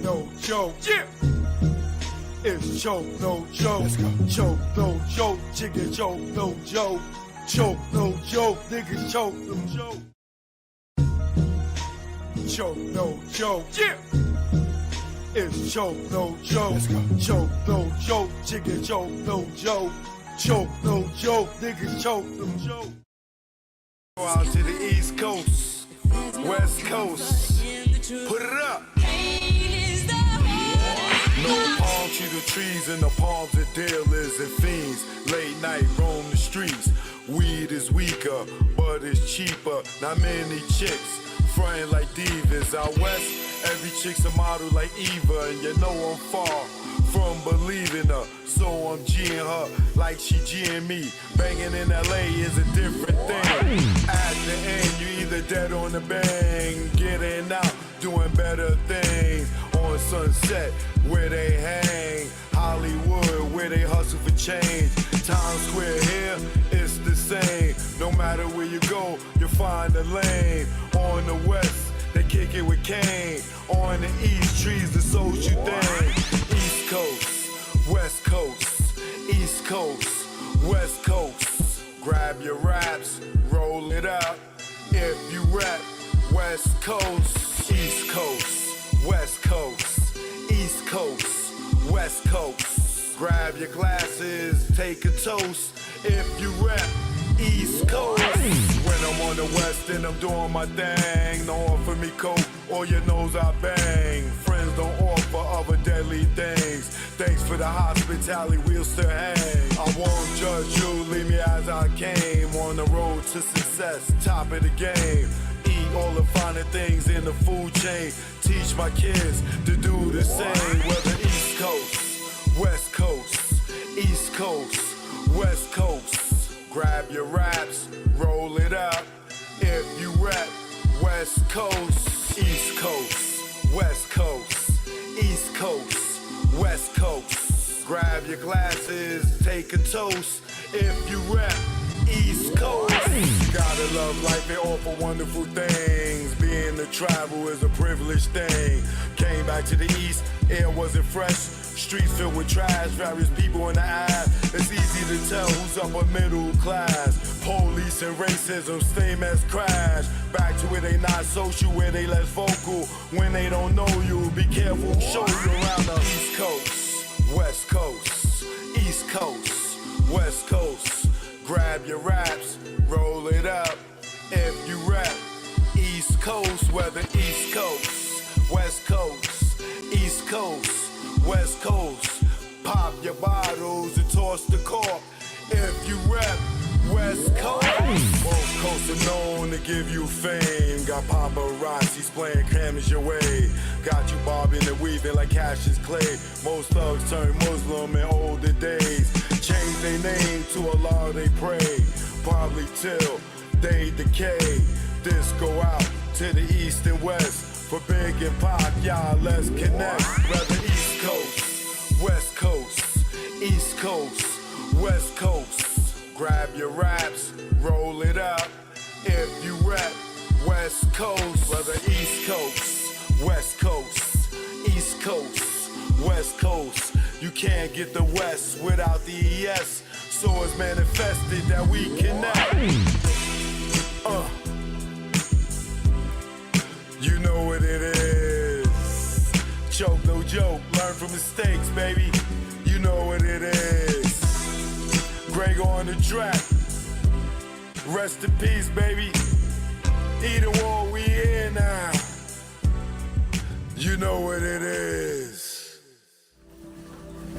no joke. Yeah. It's choke, no joke. Let's go. Choke, no joke. Chicken choke, no joke. Choke, no joke. Niggas choke, no joke. Choke, no joke. Yeah. It's choke, no joke. Let's go. Choke, no joke. Chicken choke, no joke. Choke, no joke. Niggas choke, no joke. Go out to the East Coast, West Coast. Put it up. No palm tree, the trees in the palms of dealers and fiends. Late night roam the streets. Weed is weaker, but it's cheaper. Not many chicks frontin' like divas. Out west, every chick's a model like Eva, and you know I'm far from believing her. So I'm G'ing her like she G'ing me. Banging in LA is a different thing. At the end, you either dead on the bang, getting out, doing better things. On Sunset, where they hang. Hollywood, where they hustle for change. Times Square here, it's the same. No matter where you go, you'll find a lane. On the west, they kick it with cane. On the east, trees the social thing. East Coast, West Coast, East Coast, West Coast. Grab your raps, roll it up. If you rap, West Coast, East Coast, West Coast, East Coast, West Coast. Grab your glasses, take a toast. If you rap, East Coast. When I'm on the west and I'm doing my thing, don't offer me coke or your nose I bang. Friends don't offer other deadly things. Thanks for the hospitality, we'll still hang. I won't judge you, leave me as I came. On the road to success, top of the game. Eat all the finer things in the food chain. Teach my kids to do the same. Whether East Coast, West Coast, East Coast, West Coast. Grab your raps, roll it up. If you rap, West Coast, East Coast, West Coast, East Coast, West Coast. Grab your glasses, take a toast. If you rap, East Coast. Gotta love life and offer wonderful things. Being to travel is a privileged thing. Came back to the east, air wasn't fresh. Streets filled with trash, various people in the eye. It's easy to tell who's upper middle class. Police and racism, same as crash. Back to where they not social, where they less vocal. When they don't know you, be careful, show you around the East Coast, West Coast, East Coast, West Coast. Grab your raps, roll it up. If you rap, East Coast, whether East Coast, West Coast, East Coast, West Coast. Pop your bottles and toss the cork. If you rap, West Coast. Both coasts are known to give you fame. Got paparazzis playing cameras your way. Got you bobbing and weaving like Cassius Clay. Most thugs turn Muslim in older days. Change their name to Allah they pray. Probably till they decay. This go out to the east and west. For Big and Pac, y'all, let's connect. Whether East Coast, West Coast, East Coast, West Coast. Grab your raps, roll it up. If you rap, West Coast. Whether East Coast, West Coast, East Coast, West Coast. You can't get the West without the ES. So it's manifested that we connect. You know what it is. Choke, no joke. Learn from mistakes, baby. You know what it is. Greg on the track. Rest in peace, baby. Either war, we here now. You know what it is.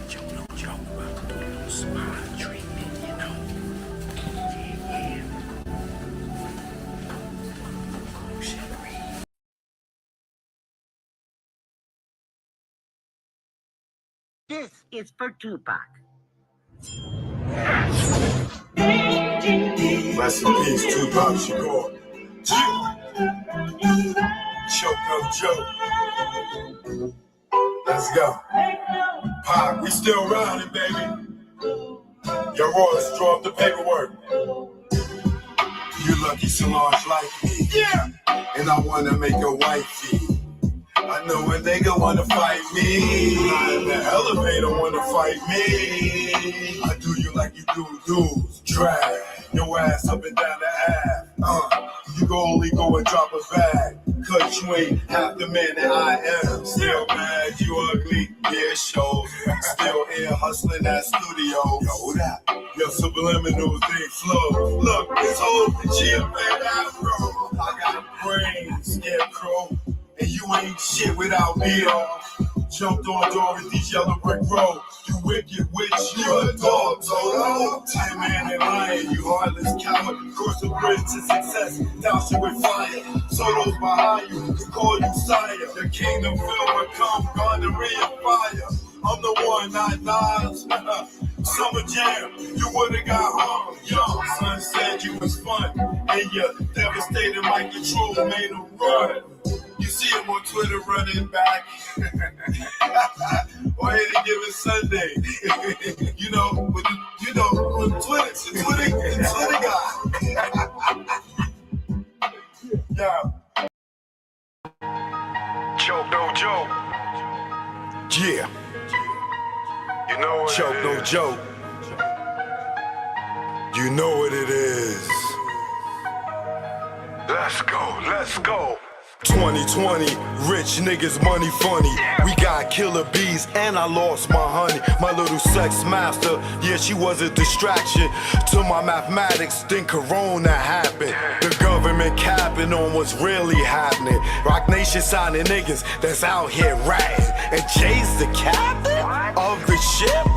Choke, no joke. Smile treatment, you know. Yeah. This is for Tupac. Rest in peace, Tupac Shakur. Choke, no joke. Let's go. Pac, we still riding, baby. Your Royce, draw up the paperwork. You lucky Solange like me. Yeah. And I wanna make a wifey. I know a nigga wanna fight me. I in the elevator wanna fight me. I do you like you do dudes. Drag your ass up and down the Ave. You go only go and drop a bag. Cause you ain't half the man that I am. Still mad, you ugly, yeah, show. Still here hustling that studio. Yo, that, your subliminal thing flow. Look, this whole G man afro. I got brains, scarecrow. And you ain't shit without me, jumped on door with these yellow brick road. You wicked witch, you a dog, Toto. Tin man and lion, you heartless coward. Cross the bridge to success, douse you with fire. Soto's behind you, can call you sire. The kingdom filled with come, gonorrhea fire. I'm the one, not lies. Summer jam, you would've got hung. Young son said you was fun, and you devastated like the truth made him run. You see him on Twitter running back. Or any given Sunday. you know, on Twitter, the Twitter guy. Yeah. Joke, no joke. Yeah. You know what Joke, it no is. joke. You know what it is. Let's go, let's go. 2020, rich niggas, money funny. We got killer bees and I lost my honey. My little sex master, yeah, she was a distraction to my mathematics. Then Corona happened. The government capping on what's really happening. Rock Nation signing niggas that's out here ratting. And Jay's the captain of the ship.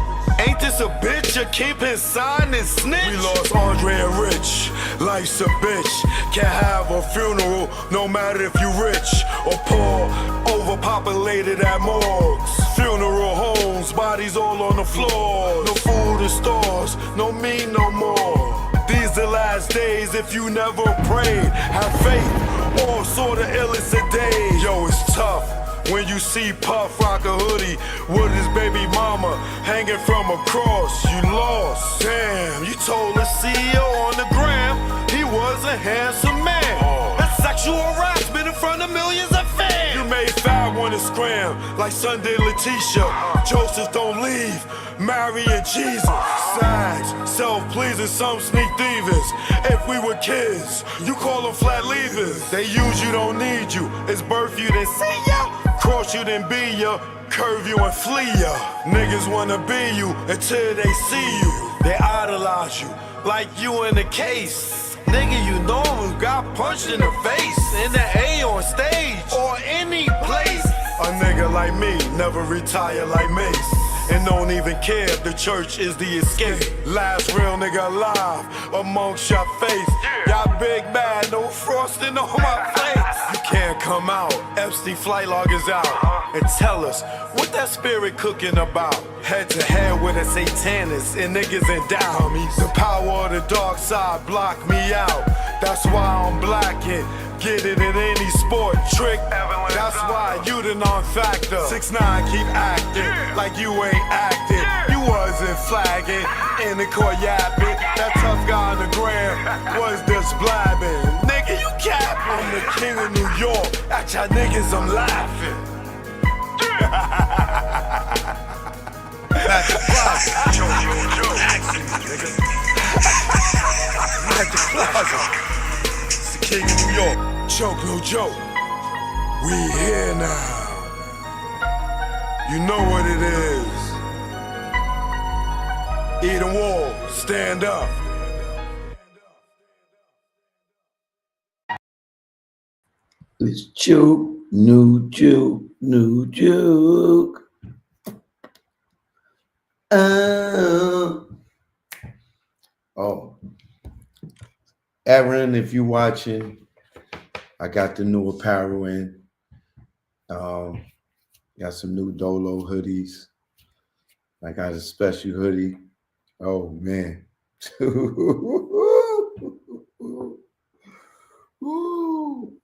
Ain't this a bitch? You keep his sign and snitch. We lost Andre and Rich. Life's a bitch. Can't have a funeral no matter if you rich or poor. Overpopulated at morgues. Funeral homes, bodies all on the floor. No food in stores, no me no more. These the last days if you never prayed. Have faith or saw the illest of days. Yo, it's tough. When you see Puff rock a hoodie with his baby mama hanging from a cross, you lost. Damn, you told the CEO on the gram he was a handsome man. That's sexual harassment in front of millions of fans. You made Fab wanna scram like Sunday Letitia. Joseph don't leave, Mary and Jesus. Sags, self-pleasing, some sneak thievers. If we were kids, you call them flat leavers. They use you, don't need you. It's birth you, then see ya. Cross you, then be ya. Curve you and flee ya. Niggas wanna be you until they see you. They idolize you like you in the case. Nigga, you know who got punched in the face. In the A on stage or any place. A nigga like me never retire like Mace. And don't even care if the church is the escape. Last real nigga alive amongst your face. Y'all big mad, no frosting on my face. You can't come out, Epstein flight log is out. And tell us what that spirit cooking about. Head to head with a satanist and niggas in doubt. The power of the dark side block me out. That's why I'm blacking. Get it in any sport trick. That's why you the non-factor. 6ix9ine keep acting like you ain't acting. You wasn't flagging in the court yapping. That tough guy on the gram was just blabbing. Nigga, you capping. I'm the king of New York. At y'all niggas, I'm laughing. At the plaza. At the plaza. It's the king of New York. Joke, no joke. We here now. You know what it is. Eat a wall, stand up. It's joke, no joke, no joke. Oh, Aaron, if you're watching, I got the new apparel in. Got some new Dolo hoodies. I got a special hoodie. Oh man.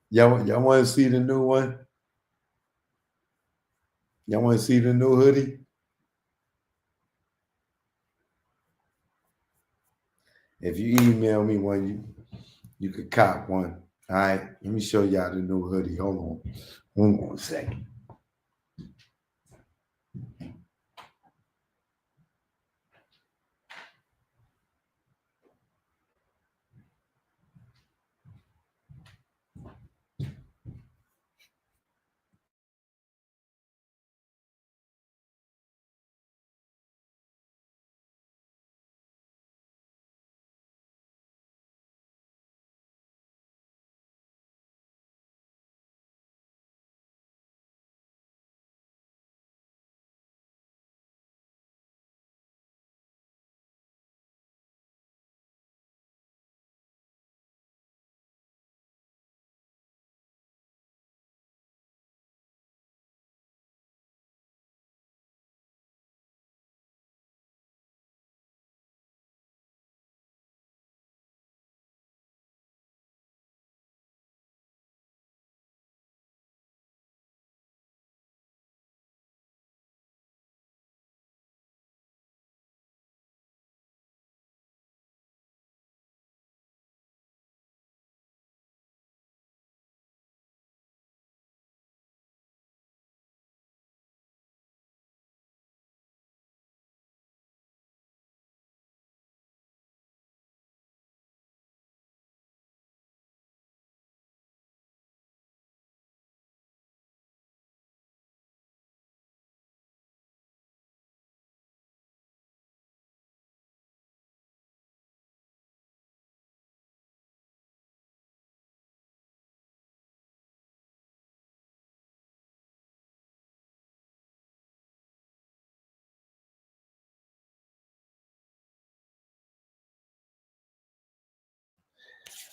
Y'all want to see the new one? Y'all want to see the new hoodie? If you email me one, you could cop one. All right, let me show y'all the new hoodie. Hold on a second.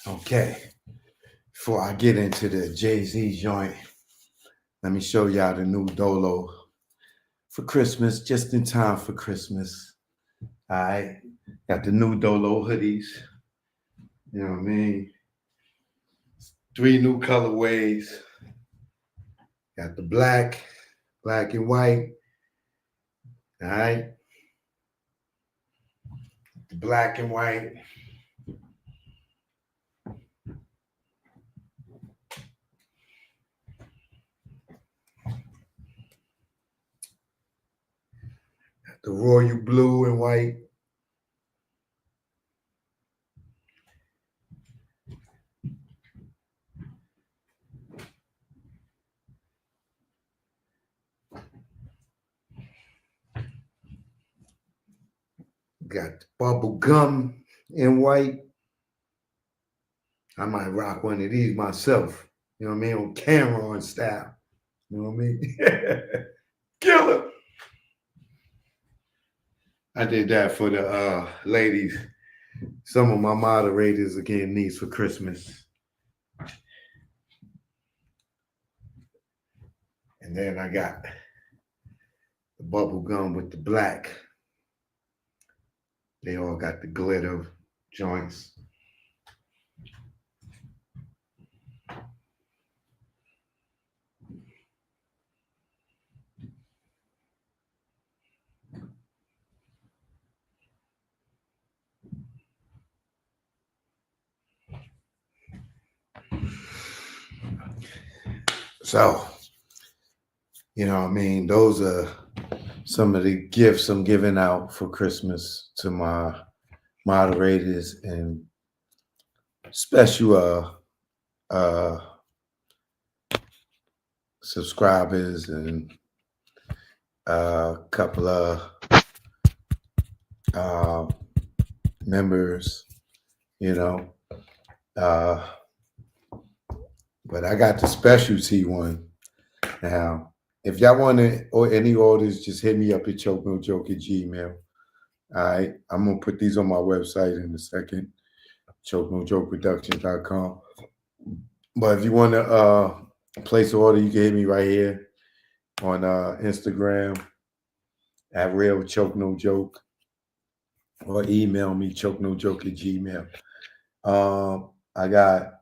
Okay. Before I get into the Jay-Z joint, let me show y'all the new Dolo for Christmas, just in time for Christmas. All right. Got the new Dolo hoodies. You know what I mean? 3 new colorways. Got the black and white. All right. The black and white. The royal blue and white. Got the bubble gum in white. I might rock one of these myself. You know what I mean? On camera on style. You know what I mean? Killer. I did that for the ladies. Some of my moderators are getting these for Christmas. And then I got the bubble gum with the black. They all got the glitter joints. So, you know what I mean? Those are some of the gifts I'm giving out for Christmas to my moderators and special subscribers and a couple of members, you know. But I got the specialty one. Now, if y'all want to, or any orders, just hit me up at chokenjoke@gmail. All right. I'm going to put these on my website in a second, chokenjokeproductions.com. But if you want to place an order, you can hit me right here on Instagram at real choke no joke, or email me chokenojoke@gmail. I got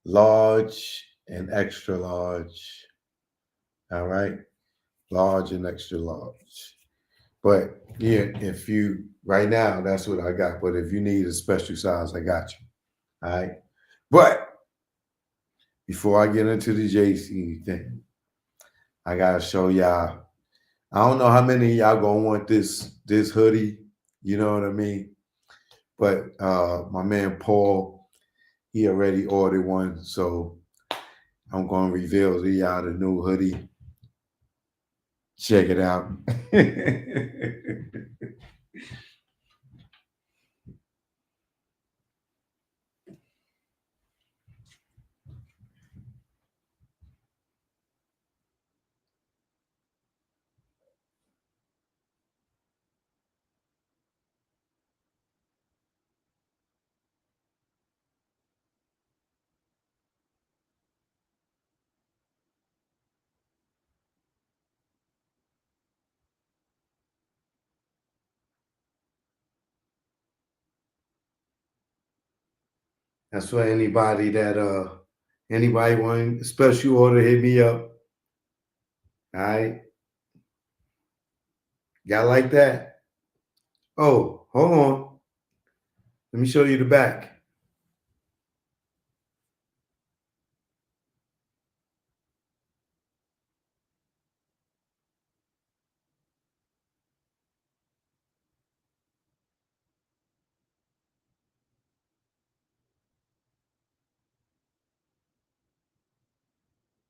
large and extra large. All right. Large and extra large. But yeah, if you right now, that's what I got. But if you need a special size, I got you. All right. But before I get into the JC thing, I gotta show y'all. I don't know how many of y'all gonna want this hoodie. You know what I mean? But my man Paul, he already ordered one, so I'm gonna reveal to y'all the new hoodie. Check it out. That's for anybody that anybody want a special order, hit me up. All right. Got like that? Oh, hold on. Let me show you the back.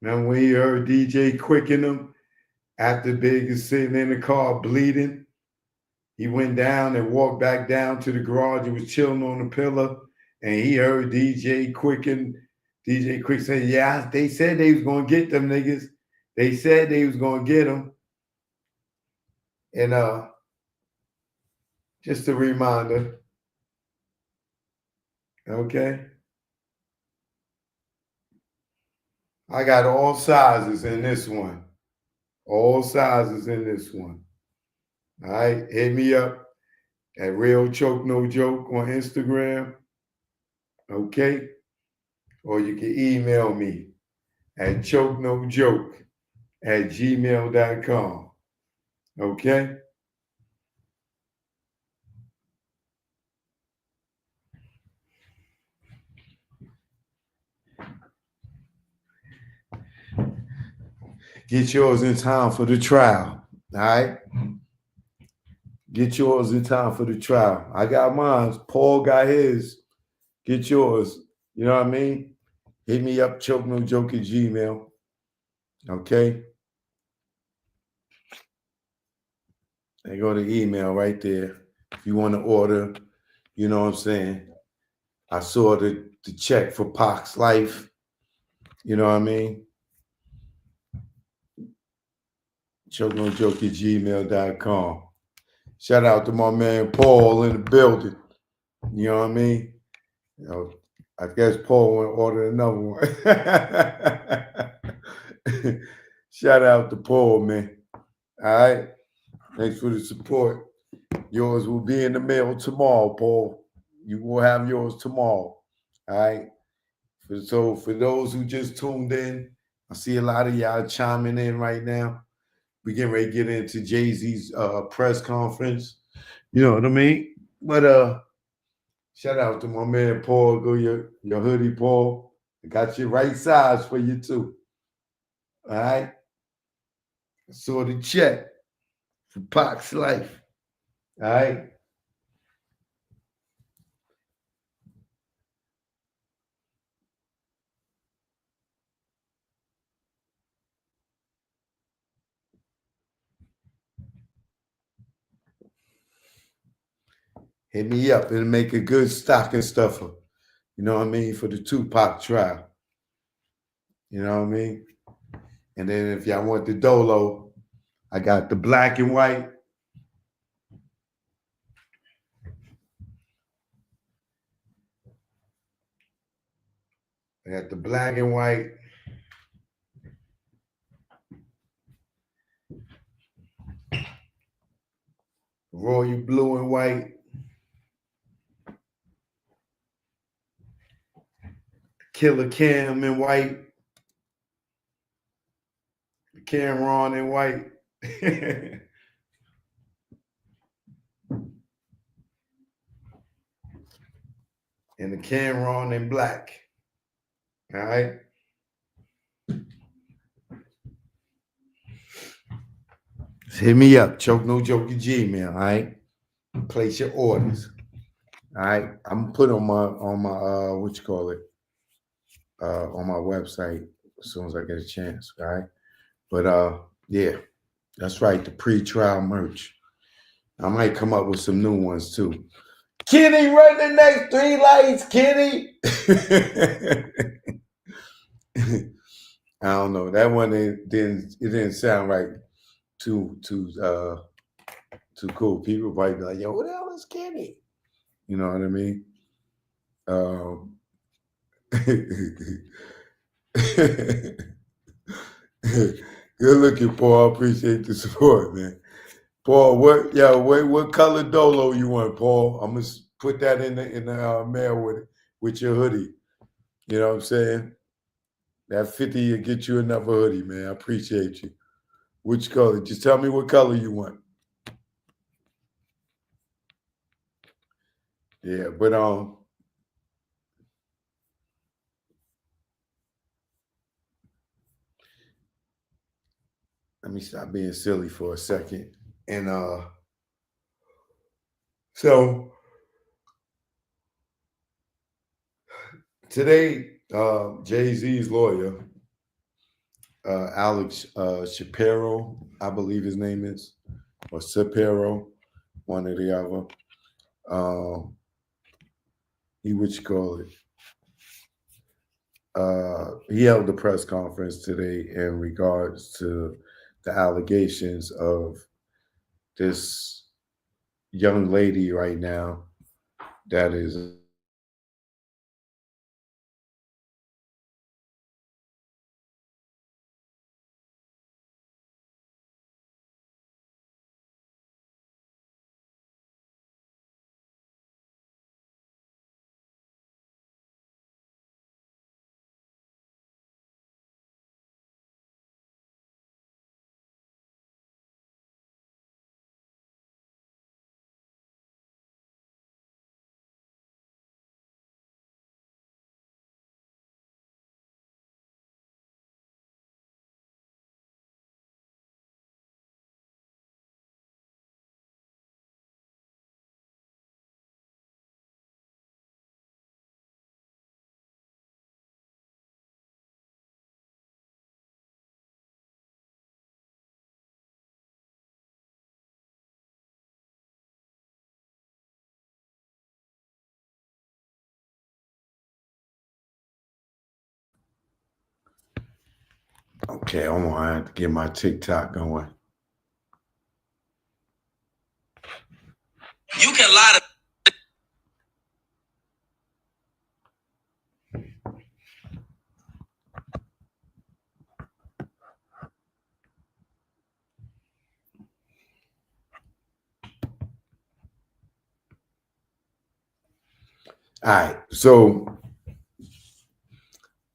Remember when you heard DJ Quick in them after Big is sitting in the car bleeding? He went down and walked back down to the garage and was chilling on the pillar. And he heard DJ Quick say, yeah, they said they was going to get them niggas. They said they was going to get them. And just a reminder, Okay. I got all sizes in this one. All sizes in this one. All right. Hit me up at Real Choke No Joke on Instagram. Okay. Or you can email me at chokenojoke@gmail.com. Okay. Get yours in time for the trial. All right. Get yours in time for the trial. I got mine. Paul got his. Get yours. You know what I mean? Hit me up, chokenojoke@gmail. Okay. And go to email right there. If you want to order, you know what I'm saying? I saw the check for Pac's life. You know what I mean? chokenojoke@gmail.com. Shout out to my man Paul in the building. You know what I mean? You know, I guess Paul went to order another one. Shout out to Paul, man. All right. Thanks for the support. Yours will be in the mail tomorrow, Paul. You will have yours tomorrow. All right. So for those who just tuned in, I see a lot of y'all chiming in right now. We getting ready to get into Jay-Z's press conference. You know what I mean? But shout out to my man Paul. Go your hoodie, Paul. I got your right size for you too. All right. I saw the check for Pac's life. All right. Hit me up and make a good stocking stuffer. You know what I mean? For the Tupac trial. You know what I mean? And then if y'all want the Dolo, I got the black and white. I got the black and white. Royal blue and white. Killer Cam in white. Cameron in white. And the Cameron in black. All right. Just hit me up. Choke No Joke Gmail. All right. Place your orders. All right. I'm gonna put on my what you call it? On my website as soon as I get a chance. All right. But yeah, that's right. The pre-trial merch. I might come up with some new ones too. Kenny, run the next 3 lights, Kenny. I don't know. That one didn't sound right too cool. People probably be like, yo, what the hell is Kenny? You know what I mean? Good looking, Paul. I appreciate the support, man. Paul, what color Dolo you want, Paul? I'm gonna put that in the mail with your hoodie. You know what I'm saying? That 50 will get you another hoodie, man. I appreciate you. Which color? Just tell me what color you want. Yeah, but let me stop being silly for a second. And so today, Jay-Z's lawyer, Alex Shapiro, I believe his name is, or Shapiro, one or the other. He what you call it? He held the press conference today in regards to the allegations of this young lady right now that is Okay, I'm gonna have to get my TikTok going. You can lie to All right, so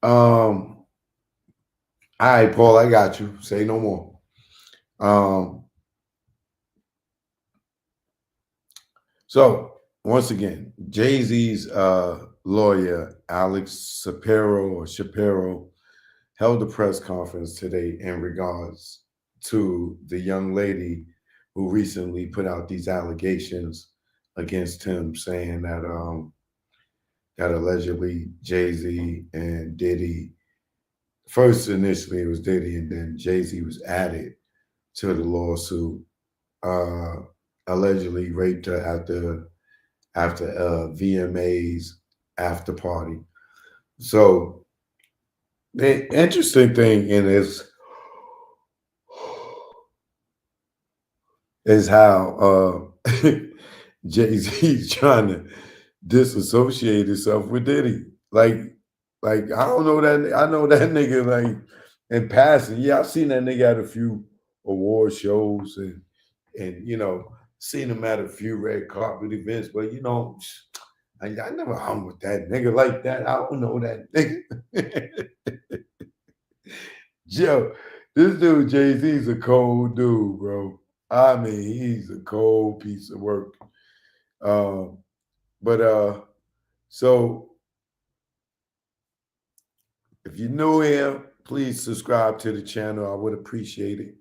all right, Paul, I got you. Say no more. So once again, Jay-Z's lawyer, Alex Shapiro, held a press conference today in regards to the young lady who recently put out these allegations against him, saying that allegedly Jay-Z and Diddy, first initially it was Diddy, and then Jay-Z was added to the lawsuit, uh, allegedly raped her after VMA's after party. So the interesting thing in this is how Jay-Z's trying to disassociate himself with Diddy. Like I don't know that I know that nigga like in passing. Yeah, I've seen that nigga at a few award shows and seen him at a few red carpet events, but I never hung with that nigga like that. I don't know that nigga. Joe, this dude Jay-Z's a cold dude, bro. I mean, he's a cold piece of work. But so if you're new here, please subscribe to the channel. I would appreciate it.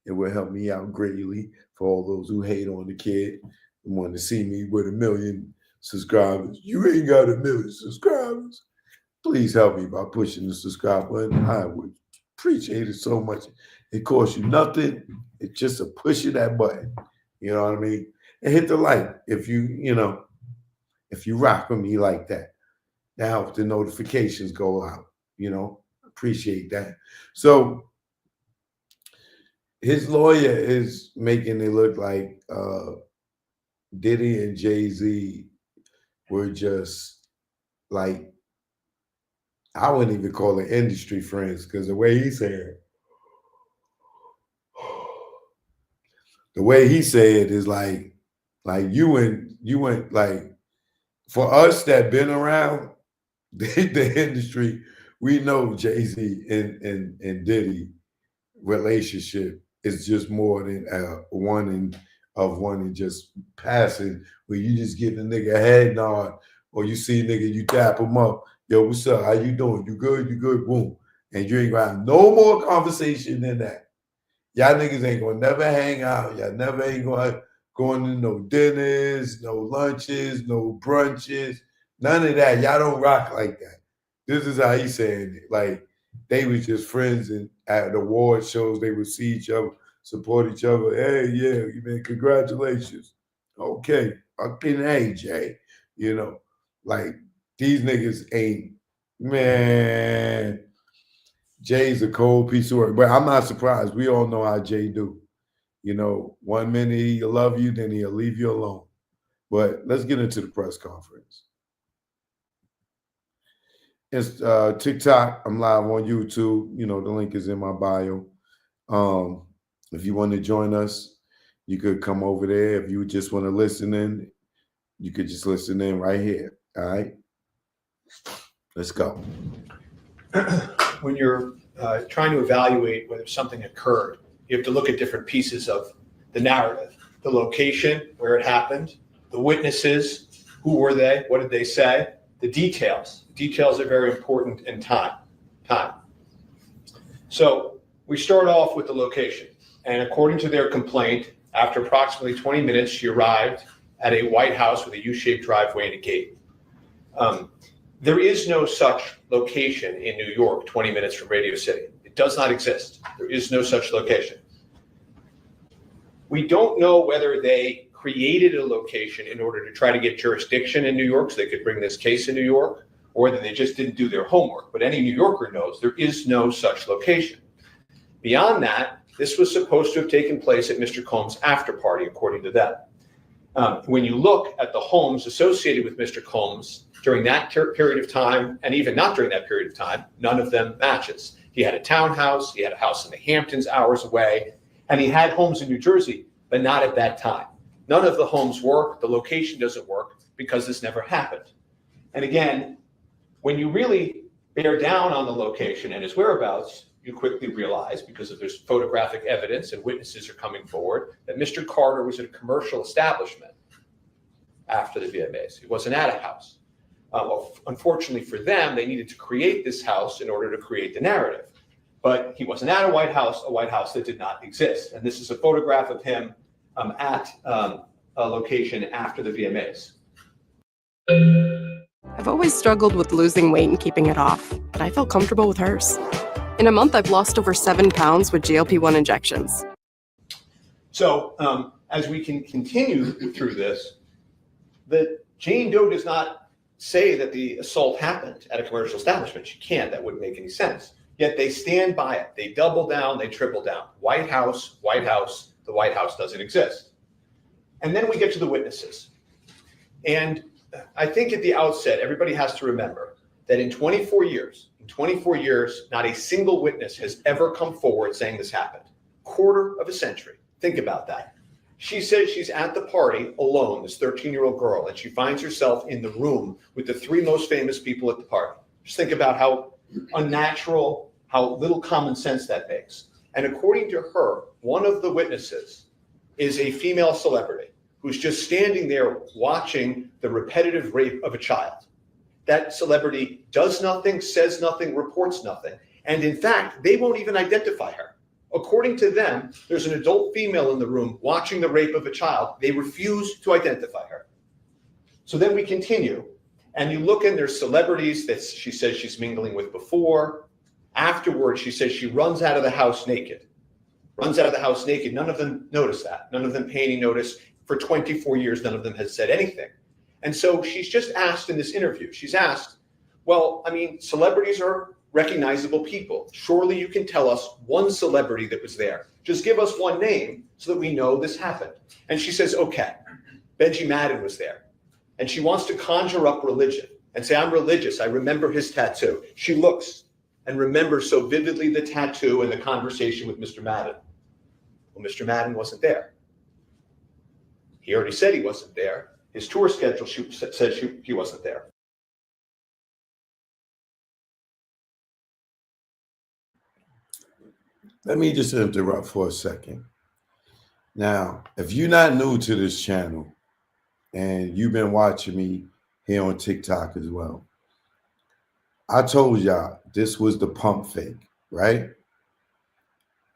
It would help me out greatly for all those who hate on the kid and want to see me with 1 million subscribers. You ain't got 1 million subscribers. Please help me by pushing the subscribe button. I would appreciate it so much. It costs you nothing. It's just a push of that button. You know what I mean? And hit the like if if you rock with me like that. That helps the notifications go out. Appreciate that. So his lawyer is making it look like Diddy and Jay-Z were just like, I wouldn't even call it industry friends, because the way he said is like you went like, for us that been around the industry, we know Jay-Z and Diddy relationship is just more than one and just passing, where you just give the nigga a head nod, or you see a nigga, you tap him up, yo, what's up, how you doing, you good, boom, and you ain't gonna have no more conversation than that. Y'all niggas ain't gonna never hang out. Y'all never ain't gonna going to no dinners, no lunches, no brunches, none of that. Y'all don't rock like that. This is how he's saying it. Like they was just friends, and at award shows they would see each other, support each other. Hey, yeah, man, congratulations. Okay, fucking hey, Jay. Like these niggas ain't, man. Jay's a cold piece of work, but I'm not surprised. We all know how Jay do. 1 minute he'll love you, then he'll leave you alone. But let's get into the press conference. It's TikTok. I'm live on YouTube. The link is in my bio. If you want to join us, you could come over there. If you just want to listen in, you could just listen in right here. All right. Let's go. When you're trying to evaluate whether something occurred, you have to look at different pieces of the narrative: the location, where it happened, the witnesses, who were they, what did they say, the details. Details are very important in time. So we start off with the location. And according to their complaint, after approximately 20 minutes, she arrived at a White House with a U-shaped driveway and a gate. There is no such location in New York, 20 minutes from Radio City. It does not exist. There is no such location. We don't know whether they created a location in order to try to get jurisdiction in New York so they could bring this case in New York, or whether they just didn't do their homework. But any New Yorker knows there is no such location. Beyond that, this was supposed to have taken place at Mr. Combs' after party, according to them. When you look at the homes associated with Mr. Combs during that period of time, and even not during that period of time, none of them matches. He had a townhouse, he had a house in the Hamptons hours away, and he had homes in New Jersey, but not at that time. None of the homes work, the location doesn't work because this never happened. And again, when you really bear down on the location and his whereabouts, you quickly realize, because of there's photographic evidence and witnesses are coming forward, that Mr. Carter was at a commercial establishment after the VMAs. He wasn't at a house. Well, unfortunately for them, they needed to create this house in order to create the narrative. But he wasn't at a White House that did not exist. And this is a photograph of him at a location after the VMAs. I've always struggled with losing weight and keeping it off, but I felt comfortable with hers. In a month, I've lost over 7 pounds with GLP-1 injections. So as we can continue through this, that Jane Doe does not say that the assault happened at a commercial establishment. She can't. That wouldn't make any sense. Yet they stand by it. They double down. They triple down. White House, White House. The White House doesn't exist. And then we get to the witnesses. And I think at the outset, everybody has to remember that in 24 years, not a single witness has ever come forward saying this happened. Quarter of a century. Think about that. She says she's at the party alone, this 13-year-old girl, and she finds herself in the room with the 3 most famous people at the party. Just think about how unnatural, how little common sense that makes. And according to her, one of the witnesses is a female celebrity who's just standing there watching the repetitive rape of a child. That celebrity does nothing, says nothing, reports nothing. And in fact, they won't even identify her. According to them, there's an adult female in the room watching the rape of a child. They refuse to identify her. So then we continue, and you look and there's celebrities that she says she's mingling with before. Afterwards, she says she runs out of the house naked. Runs out of the house naked. None of them notice that. None of them pay any notice. For 24 years, none of them has said anything. And so she's just asked in this interview, she's asked, well, I mean, celebrities are recognizable people. Surely you can tell us one celebrity that was there. Just give us one name so that we know this happened. And she says, okay, Benji Madden was there. And she wants to conjure up religion and say, I'm religious. I remember his tattoo. She looks and remembers so vividly the tattoo and the conversation with Mr. Madden. Well, Mr. Madden wasn't there. He already said he wasn't there. His tour schedule says he wasn't there. Let me just interrupt for a second. Now, if you're not new to this channel and you've been watching me here on TikTok as well, I told y'all this was the pump fake, right?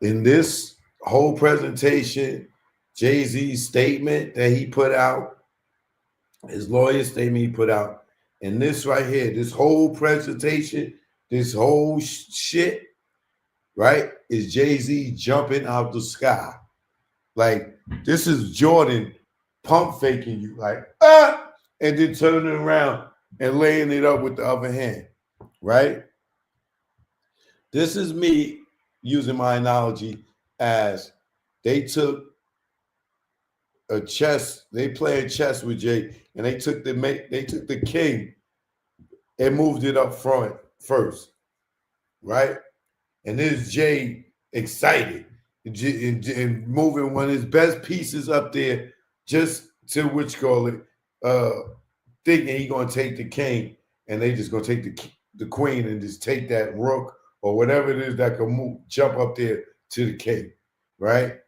In this whole presentation, Jay-Z's statement that he put out, his lawyer's statement he put out, and this right here, this whole presentation, this whole shit, right, is Jay-Z jumping out the sky. Like, this is Jordan pump faking you, like, and then turning around and laying it up with the other hand, right? This is me using my analogy as they took a chess, they played chess with Jay, and they took the king and moved it up front first, right? And there's Jay excited and moving one of his best pieces up there just to thinking he gonna take the king, and they just gonna take the queen and just take that rook or whatever it is that can jump up there to the king, right?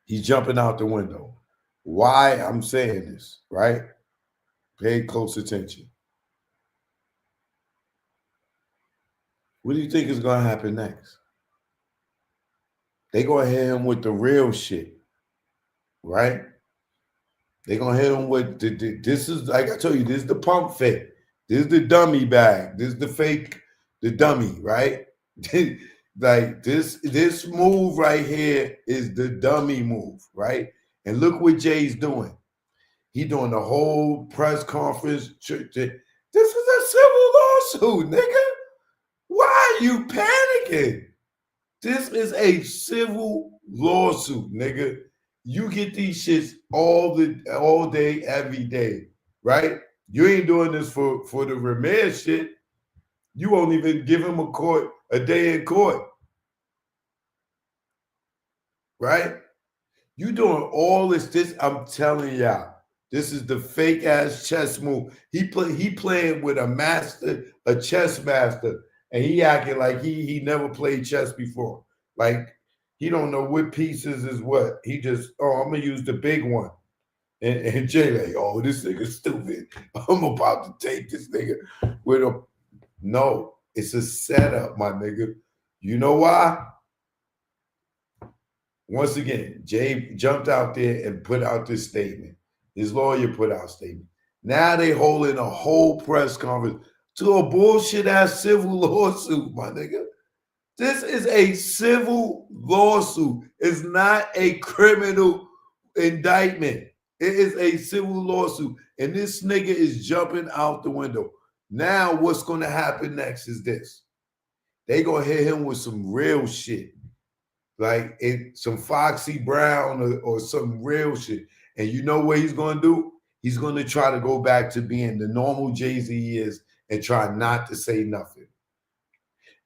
He's jumping out the window. Why I'm saying this, right? Pay close attention. What do you think is going to happen next? They're going to hit him with the real shit, right? They're going to hit him with, this is, like I told you, this is the pump fake. This is the dummy bag. This is the fake, the dummy, right? Like this move right here is the dummy move, right? And look what Jay's doing. He doing the whole press conference. This is a civil lawsuit, nigga. Why are you panicking? This is a civil lawsuit, nigga. You get these shits all day, every day, right? You ain't doing this for the Ramirez shit. You won't even give him a day in court, right? You doing all this. I'm telling y'all, this is the fake ass chess move. He playing with a chess master, and he acting like he never played chess before. Like he don't know what pieces is what. He just, oh, I'm gonna use the big one. And Jay like, oh, this nigga's stupid. I'm about to take this nigga with a no. It's a setup, my nigga. You know why? Once again, Jay jumped out there and put out this statement. His lawyer put out a statement. Now they holding a whole press conference to a bullshit ass civil lawsuit, my nigga. This is a civil lawsuit. It's not a criminal indictment. It is a civil lawsuit. And this nigga is jumping out the window. Now what's going to happen next is this. They going to hit him with some real shit. Like some Foxy Brown or some real shit. And you know what he's going to do? He's going to try to go back to being the normal Jay-Z he is and try not to say nothing.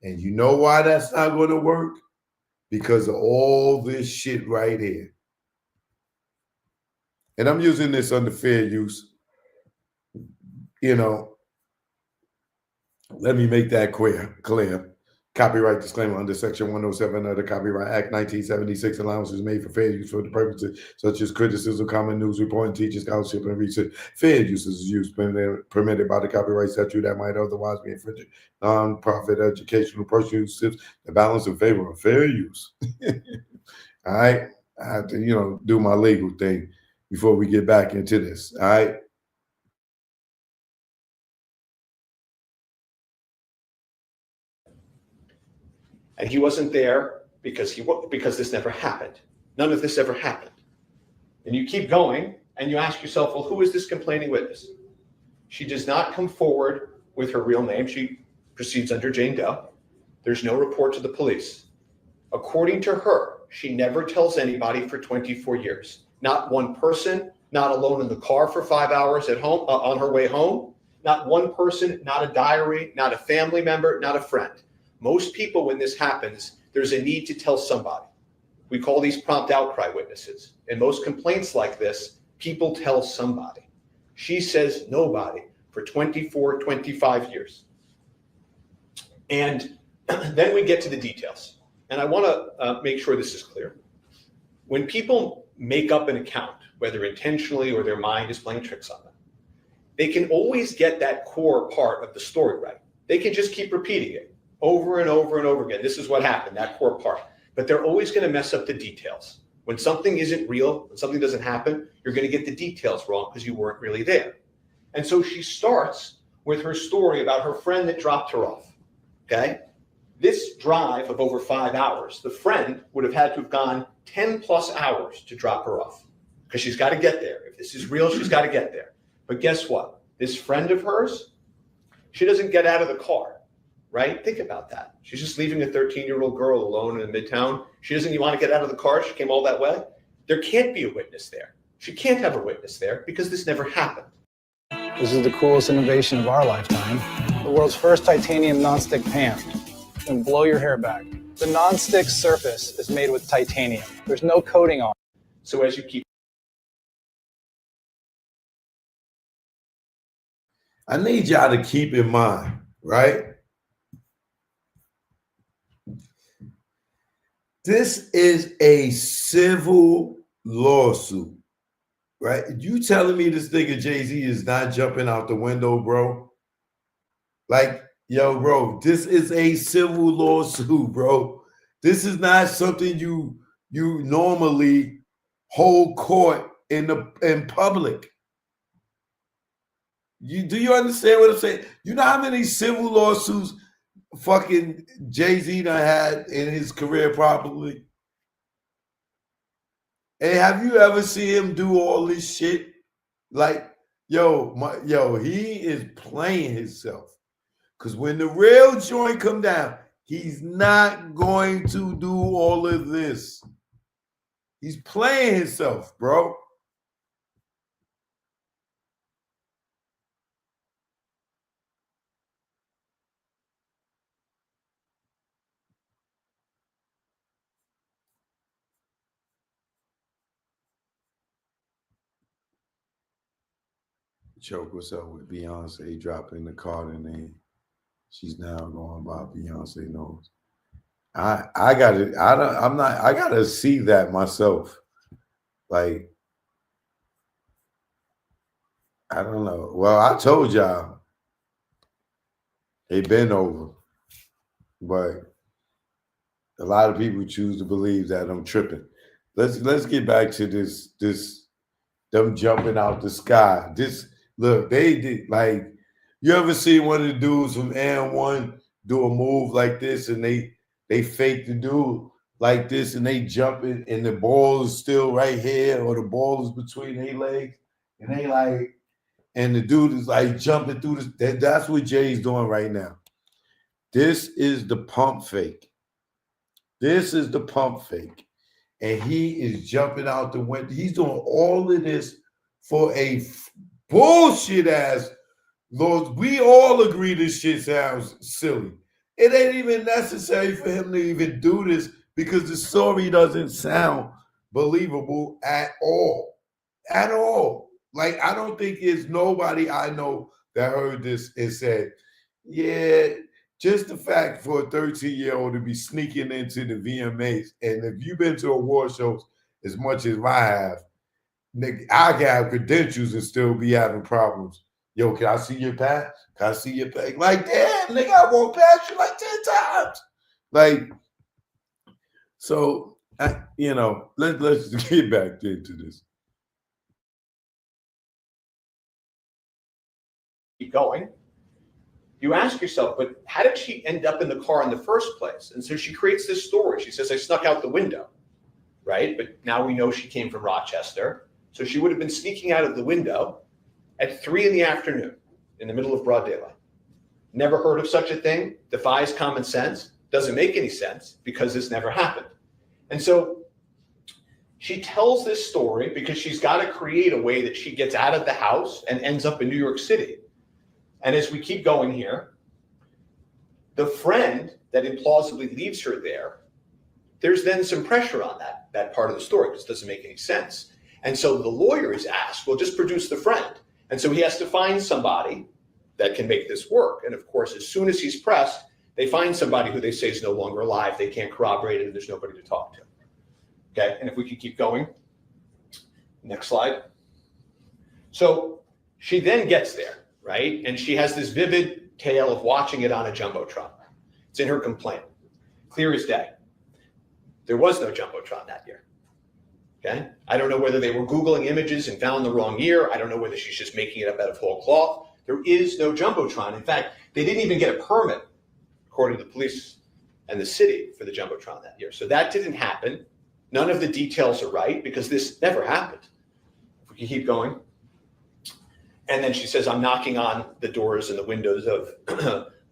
And you know why that's not going to work? Because of all this shit right here. And I'm using this under fair use. You know, let me make that clear. Copyright disclaimer under Section 107 of the Copyright Act 1976, allowances made for fair use for the purposes such as criticism, common news reporting, teaching, scholarship, and research. Fair use is used permitted by the copyright statute that might otherwise be infringing non-profit educational pursuits. The balance in favor of fair use. All right, I have to, do my legal thing before we get back into this. All right. And he wasn't there because this never happened. None of this ever happened. And you keep going and you ask yourself, well, who is this complaining witness? She does not come forward with her real name. She proceeds under Jane Doe. There's no report to the police. According to her, she never tells anybody for 24 years. Not one person, not alone in the car for 5 hours at home, on her way home. Not one person, not a diary, not a family member, not a friend. Most people, when this happens, there's a need to tell somebody. We call these prompt outcry witnesses. In most complaints like this, people tell somebody. She says nobody for 24, 25 years. And then we get to the details. And I want to make sure this is clear. When people make up an account, whether intentionally or their mind is playing tricks on them, they can always get that core part of the story right. They can just keep repeating it over and over and over again. This is what happened, that core part. But they're always going to mess up the details. When something isn't real, when something doesn't happen, you're going to get the details wrong because you weren't really there. And so she starts with her story about her friend that dropped her off. Okay? This drive of over 5 hours, the friend would have had to have gone 10 plus hours to drop her off because she's got to get there. If this is real, she's got to get there. But guess what? This friend of hers, she doesn't get out of the car. Right? Think about that. She's just leaving a 13-year-old girl alone in Midtown. She doesn't even want to get out of the car. She came all that way. There can't be a witness there. She can't have a witness there because this never happened. This is the coolest innovation of our lifetime. The world's first titanium nonstick pan. It's going to blow your hair back. The nonstick surface is made with titanium. There's no coating on it. So as you keep... I need y'all to keep in mind, right? This is a civil lawsuit, right? You telling me this nigga Jay-Z is not jumping out the window, bro? Like, yo, bro, this is a civil lawsuit, bro. This is not something you normally hold court in public. Do you understand what I'm saying? You know how many civil lawsuits fucking Jay-Z done had in his career probably? And have you ever seen him do all this shit? Like, he is playing himself. Because when the real joint come down, He's not going to do all of this. He's playing himself, bro. Choke, what's up with Beyonce dropping the Carter name? She's now going by Beyonce knows. I gotta, I gotta see that myself. Like, I don't know. Well, I told y'all it been over, but a lot of people choose to believe that I'm tripping. Let's get back to this them jumping out the sky. This look, they did like you ever see one of the dudes from N1 do a move like this and they fake the dude like this and they jump it and the ball is still right here or the ball is between their legs and they like and the dude is like jumping through this. That's what Jay's doing right now. This is the pump fake. This is the pump fake. And he is jumping out the window. He's doing all of this for a bullshit ass Lord. We all agree this shit sounds silly. It ain't even necessary for him to even do this because the story doesn't sound believable at all. At all. Like, I don't think there's nobody I know that heard this and said, yeah, just the fact for a 13-year-old to be sneaking into the VMAs, and if you've been to award shows as much as I have, nigga, I can have credentials and still be having problems. Yo, can I see your pass? Can I see your pass? Like, damn, nigga, I won't pass you like 10 times. Like, so, let's get back into this. Keep going. You ask yourself, but how did she end up in the car in the first place? And so she creates this story. She says, I snuck out the window, right? But now we know she came from Rochester. So she would have been sneaking out of the window at 3 p.m. in the middle of broad daylight. Never heard of such a thing, defies common sense, doesn't make any sense because this never happened. And so she tells this story because she's got to create a way that she gets out of the house and ends up in New York City. And as we keep going here, the friend that implausibly leaves her there, there's then some pressure on that part of the story because it doesn't make any sense. And so the lawyer is asked, well, just produce the friend. And so he has to find somebody that can make this work. And of course, as soon as he's pressed, they find somebody who they say is no longer alive. They can't corroborate it, and there's nobody to talk to. Okay, and if we could keep going. Next slide. So she then gets there. Right? And she has this vivid tale of watching it on a Jumbotron. It's in her complaint. Clear as day. There was no Jumbotron that year. Okay? I don't know whether they were Googling images and found the wrong year. I don't know whether she's just making it up out of whole cloth. There is no Jumbotron. In fact, they didn't even get a permit, according to the police and the city, for the Jumbotron that year. So that didn't happen. None of the details are right because this never happened. If we can keep going. And then she says, I'm knocking on the doors and the windows of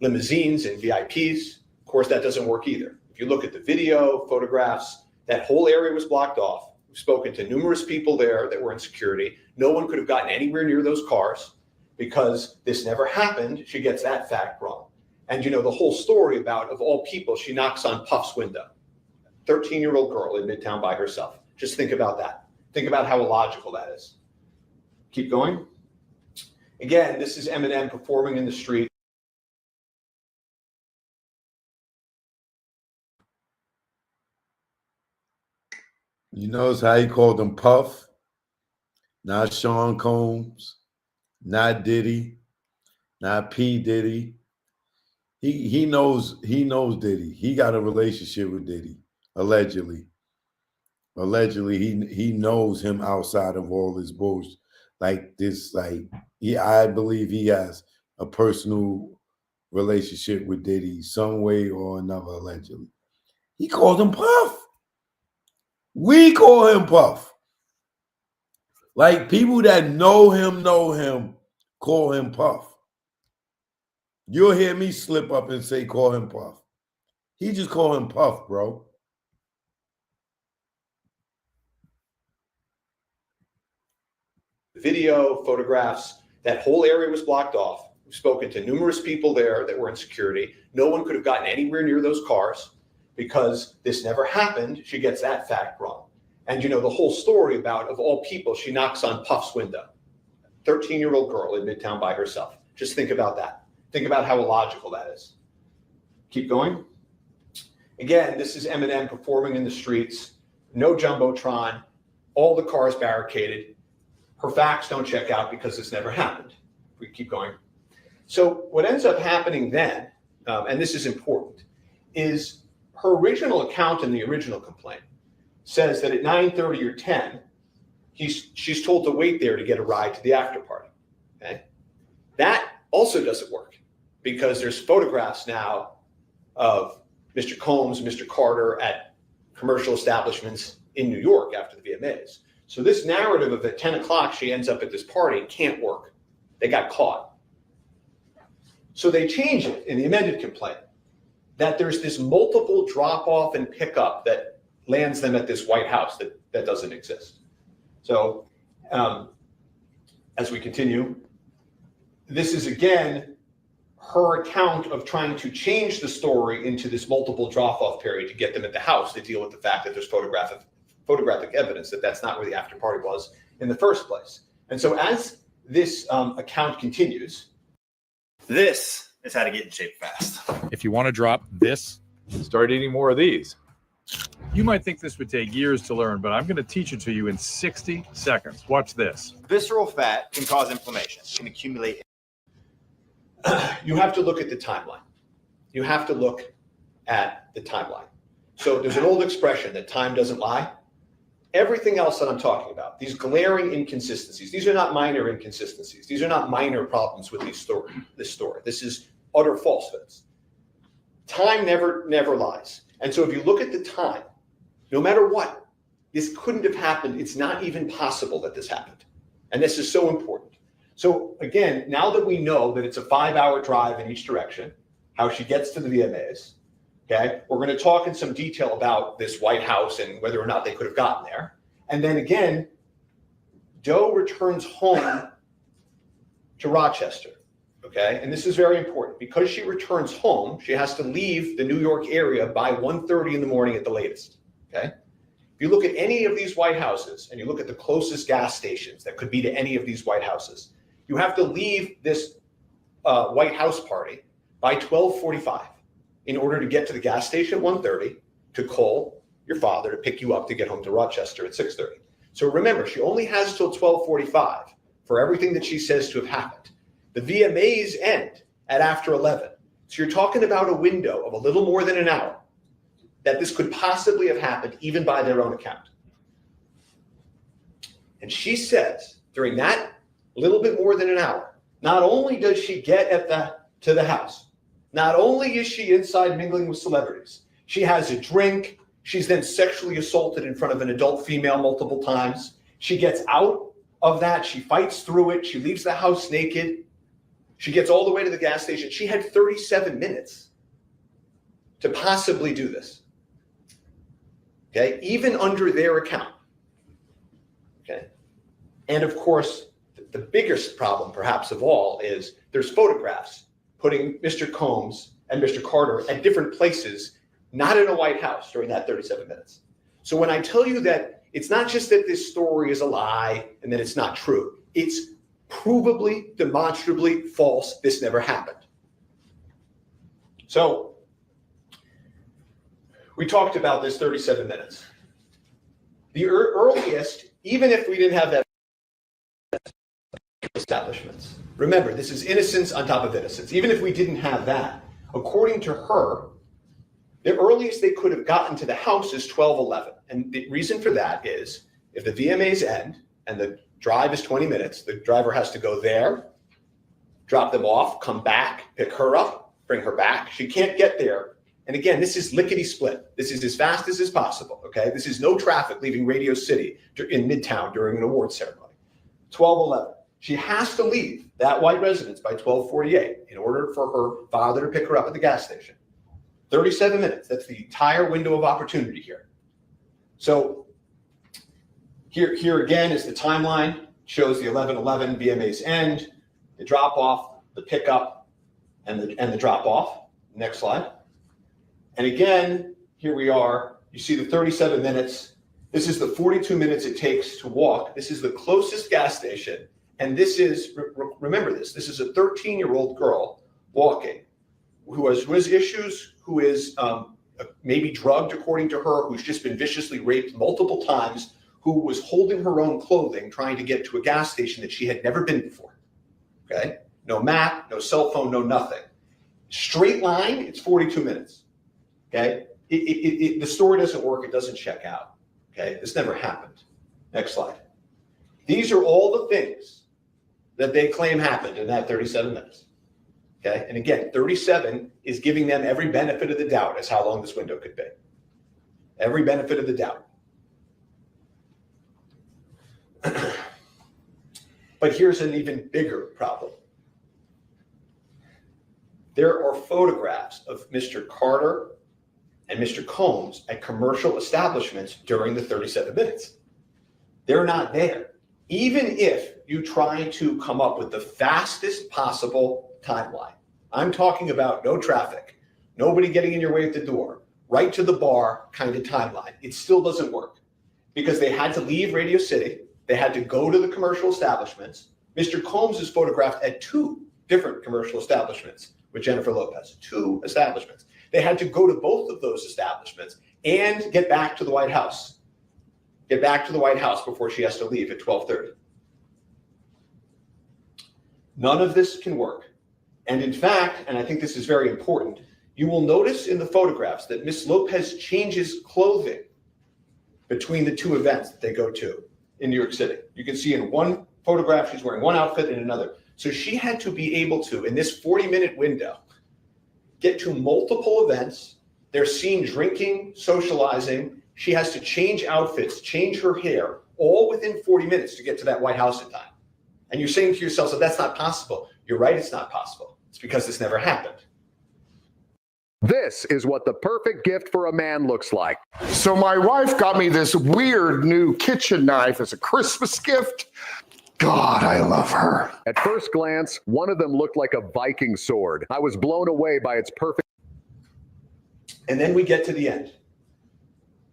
limousines and VIPs. Of course, that doesn't work either. If you look at the video, photographs, that whole area was blocked off. We've spoken to numerous people there that were in security. No one could have gotten anywhere near those cars because this never happened. She gets that fact wrong. And the whole story about, of all people, she knocks on Puff's window. 13-year-old girl in Midtown by herself. Just think about that. Think about how illogical that is. Keep going. Again, this is Eminem performing in the street. You notice how he called him Puff? Not Sean Combs, not Diddy, not P. Diddy. He knows Diddy. He got a relationship with Diddy, allegedly. Allegedly, he knows him outside of all this bullshit. Like this, I believe he has a personal relationship with Diddy some way or another, allegedly. He called him Puff. We call him Puff. Like people that know him call him Puff. You'll hear me slip up and say call him Puff. He just called him Puff, bro. Video, photographs, that whole area was blocked off. We've spoken to numerous people there that were in security. No one could have gotten anywhere near those cars because this never happened. She gets that fact wrong. And you know, the whole story about, of all people, she knocks on Puff's window. 13-year-old girl in Midtown by herself. Just think about that. Think about how illogical that is. Keep going. Again, this is Eminem performing in the streets. No Jumbotron. All the cars barricaded. Her facts don't check out because this never happened. We keep going. So what ends up happening then, and this is important, is her original account in the original complaint says that at 9:30 or 10, she's told to wait there to get a ride to the after party. Okay, that also doesn't work because there's photographs now of Mr. Combs, Mr. Carter at commercial establishments in New York after the VMAs. So this narrative of at 10 o'clock she ends up at this party can't work. They got caught. So they change it in the amended complaint that there's this multiple drop off and pickup that lands them at this White House that doesn't exist. So as we continue, this is again her account of trying to change the story into this multiple drop off period to get them at the house to deal with the fact that there's photographic evidence that that's not where the after party was in the first place. And so as this account continues, this is how to get in shape fast. If you want to drop this, start eating more of these. You might think this would take years to learn, but I'm going to teach it to you in 60 seconds. Watch this. Visceral fat can cause inflammation, can accumulate. You have to look at the timeline. You have to look at the timeline. So there's an old expression that time doesn't lie. Everything else that I'm talking about, these glaring inconsistencies, these are not minor inconsistencies. These are not minor problems with this story. This is utter falsehoods. Time never lies. And so if you look at the time, no matter what, this couldn't have happened. It's not even possible that this happened. And this is so important. So again, now that we know that it's a 5-hour drive in each direction, how she gets to the VMAs, okay, we're going to talk in some detail about this White House and whether or not they could have gotten there. And then again, Doe returns home to Rochester, okay? And this is very important. Because she returns home, she has to leave the New York area by 1:30 in the morning at the latest, okay? If you look at any of these White Houses and you look at the closest gas stations that could be to any of these White Houses, you have to leave this White House party by 12:45 in order to get to the gas station at 1:30 to call your father to pick you up to get home to Rochester at 6:30. So remember, she only has till 12:45 for everything that she says to have happened. The VMAs end at after 11. So you're talking about a window of a little more than an hour that this could possibly have happened even by their own account. And she says during that little bit more than an hour, not only does she get to the house, not only is she inside mingling with celebrities, she has a drink. She's then sexually assaulted in front of an adult female multiple times. She gets out of that. She fights through it. She leaves the house naked. She gets all the way to the gas station. She had 37 minutes to possibly do this. Okay, even under their account. Okay, and of course, the biggest problem perhaps of all is there's photographs putting Mr. Combs and Mr. Carter at different places, not in a White House during that 37 minutes. So when I tell you that it's not just that this story is a lie and that it's not true, it's provably, demonstrably false. This never happened. So we talked about this 37 minutes. The earliest, even if we didn't have that establishments. Remember, this is innocence on top of innocence. Even if we didn't have that, according to her, the earliest they could have gotten to the house is 12:11. And the reason for that is if the VMAs end and the drive is 20 minutes, the driver has to go there, drop them off, come back, pick her up, bring her back. She can't get there. And again, this is lickety split. This is as fast as is possible, okay? This is no traffic leaving Radio City in Midtown during an award ceremony. 12:11. She has to leave that white residence by 12:48 in order for her father to pick her up at the gas station. 37 minutes. That's the entire window of opportunity here. So here again is the timeline. Shows the 11:11 VMA's end, the drop off, the pickup, and the drop off. Next slide. And again, here we are. You see the 37 minutes. This is the 42 minutes it takes to walk. This is the closest gas station. And this is, remember this is a 13-year-old girl walking who has issues, who is maybe drugged according to her, who's just been viciously raped multiple times, who was holding her own clothing trying to get to a gas station that she had never been before. Okay? No map, no cell phone, no nothing. Straight line, it's 42 minutes. Okay? The story doesn't work, it doesn't check out. Okay? This never happened. Next slide. These are all the things that they claim happened in that 37 minutes. Okay? And again, 37 is giving them every benefit of the doubt as how long this window could be. Every benefit of the doubt. But here's an even bigger problem. There are photographs of Mr. Carter and Mr. Combs at commercial establishments during the 37 minutes. They're not there. Even if you try to come up with the fastest possible timeline, I'm talking about no traffic, nobody getting in your way at the door, right to the bar kind of timeline, it still doesn't work because they had to leave Radio City. They had to go to the commercial establishments. Mr. Combs is photographed at 2 different commercial establishments with Jennifer Lopez, 2 establishments. They had to go to both of those establishments and get back to the White House. Get back to the White House before she has to leave at 12:30. None of this can work. And in fact, and I think this is very important, you will notice in the photographs that Miss Lopez changes clothing between the 2 events that they go to in New York City. You can see in one photograph, she's wearing one outfit and another. So she had to be able to, in this 40-minute window, get to multiple events. They're seen drinking, socializing. She has to change outfits, change her hair, all within 40 minutes to get to that White House in time. And you're saying to yourself, so that's not possible. You're right, it's not possible. It's because this never happened. This is what the perfect gift for a man looks like. So my wife got me this weird new kitchen knife as a Christmas gift. God, I love her. At first glance, one of them looked like a Viking sword. I was blown away by its perfect. And then we get to the end.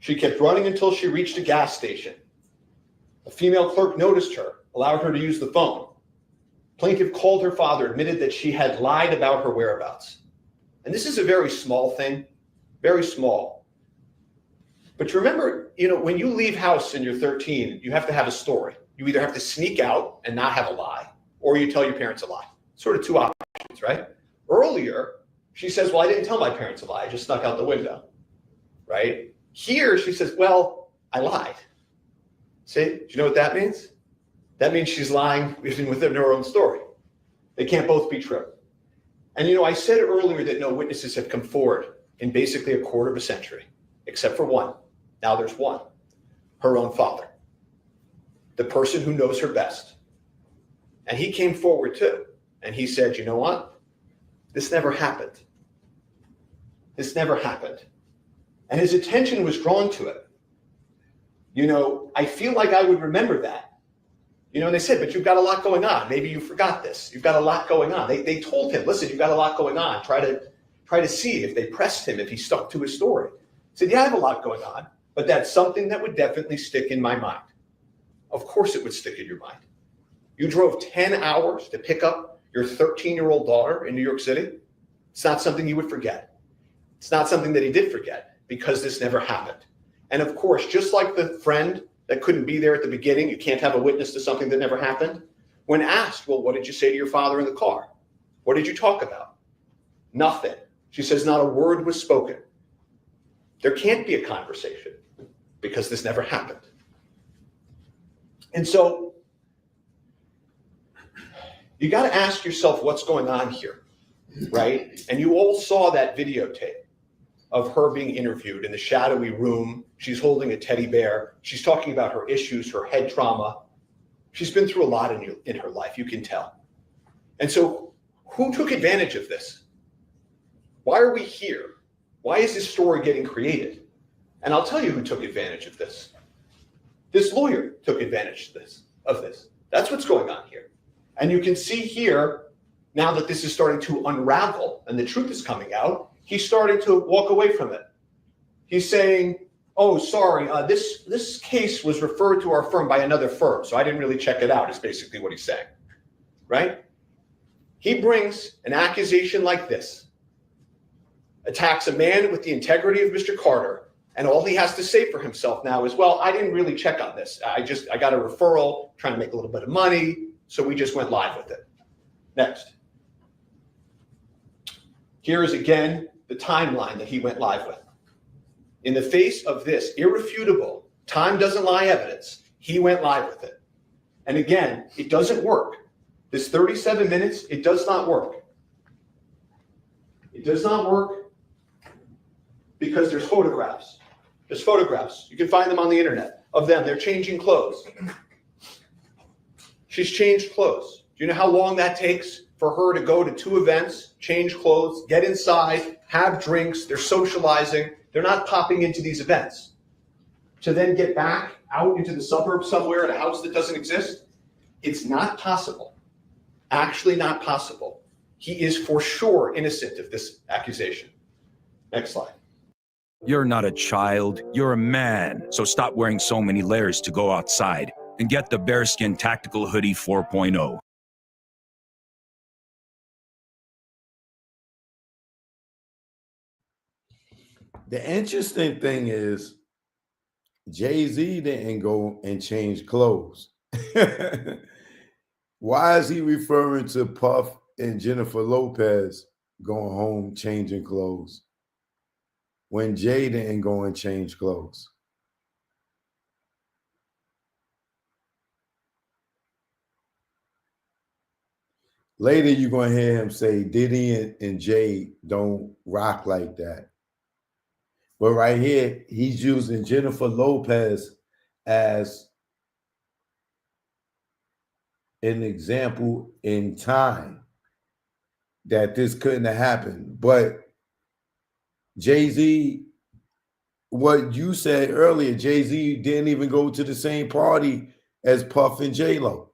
She kept running until she reached a gas station. A female clerk noticed her, allowed her to use the phone. Plaintiff called her father, admitted that she had lied about her whereabouts. And this is a very small thing, very small. But remember, when you leave house and you're 13, you have to have a story. You either have to sneak out and not have a lie, or you tell your parents a lie. Sort of 2 options, right? Earlier, she says, well, I didn't tell my parents a lie. I just snuck out the window, right? Here, she says, well, I lied. See, do you know what that means? That means she's lying even within her own story. They can't both be true. And I said earlier that no witnesses have come forward in basically a quarter of a century, except for one. Now there's one, her own father, the person who knows her best. And he came forward too. And he said, you know what? This never happened. This never happened. And his attention was drawn to it. I feel like I would remember that. And they said, but you've got a lot going on. Maybe you forgot this. You've got a lot going on. They told him, listen, you've got a lot going on. Try to see if they pressed him, if he stuck to his story. He said, yeah, I have a lot going on, but that's something that would definitely stick in my mind. Of course it would stick in your mind. You drove 10 hours to pick up your 13-year-old daughter in New York City. It's not something you would forget. It's not something that he did forget because this never happened. And of course, just like the friend that couldn't be there at the beginning, you can't have a witness to something that never happened. When asked, well, what did you say to your father in the car? What did you talk about? Nothing. She says not a word was spoken. There can't be a conversation because this never happened. And so you got to ask yourself what's going on here, right? And you all saw that videotape of her being interviewed in the shadowy room. She's holding a teddy bear. She's talking about her issues, her head trauma. She's been through a lot in her life, you can tell. And so who took advantage of this? Why are we here? Why is this story getting created? And I'll tell you who took advantage of this. This lawyer took advantage of this. That's what's going on here. And you can see here, now that this is starting to unravel and the truth is coming out, he's starting to walk away from it. He's saying, oh, sorry, this case was referred to our firm by another firm, so I didn't really check it out, is basically what he's saying, right? He brings an accusation like this, attacks a man with the integrity of Mr. Carter, and all he has to say for himself now is, well, I didn't really check on this. I got a referral, trying to make a little bit of money, so we just went live with it. Next. Here is again the timeline that he went live with. In the face of this irrefutable, time doesn't lie evidence, he went live with it. And again, it doesn't work. This 37 minutes, it does not work. It does not work because there's photographs. There's photographs. You can find them on the internet of them. They're changing clothes. She's changed clothes. Do you know how long that takes for her to go to 2 events, change clothes, get inside, have drinks, they're socializing. They're not popping into these events. To then get back out into the suburbs somewhere at a house that doesn't exist, it's not possible. Actually not possible. He is for sure innocent of this accusation. Next slide. You're not a child, you're a man. So stop wearing so many layers to go outside and get the Bearskin Tactical Hoodie 4.0. The interesting thing is Jay-Z didn't go and change clothes. Why is he referring to Puff and Jennifer Lopez going home changing clothes when Jay didn't go and change clothes? Later, you're going to hear him say Diddy and Jay don't rock like that. But right here, he's using Jennifer Lopez as an example in time that this couldn't have happened. But Jay-Z, what you said earlier, Jay-Z didn't even go to the same party as Puff and J-Lo.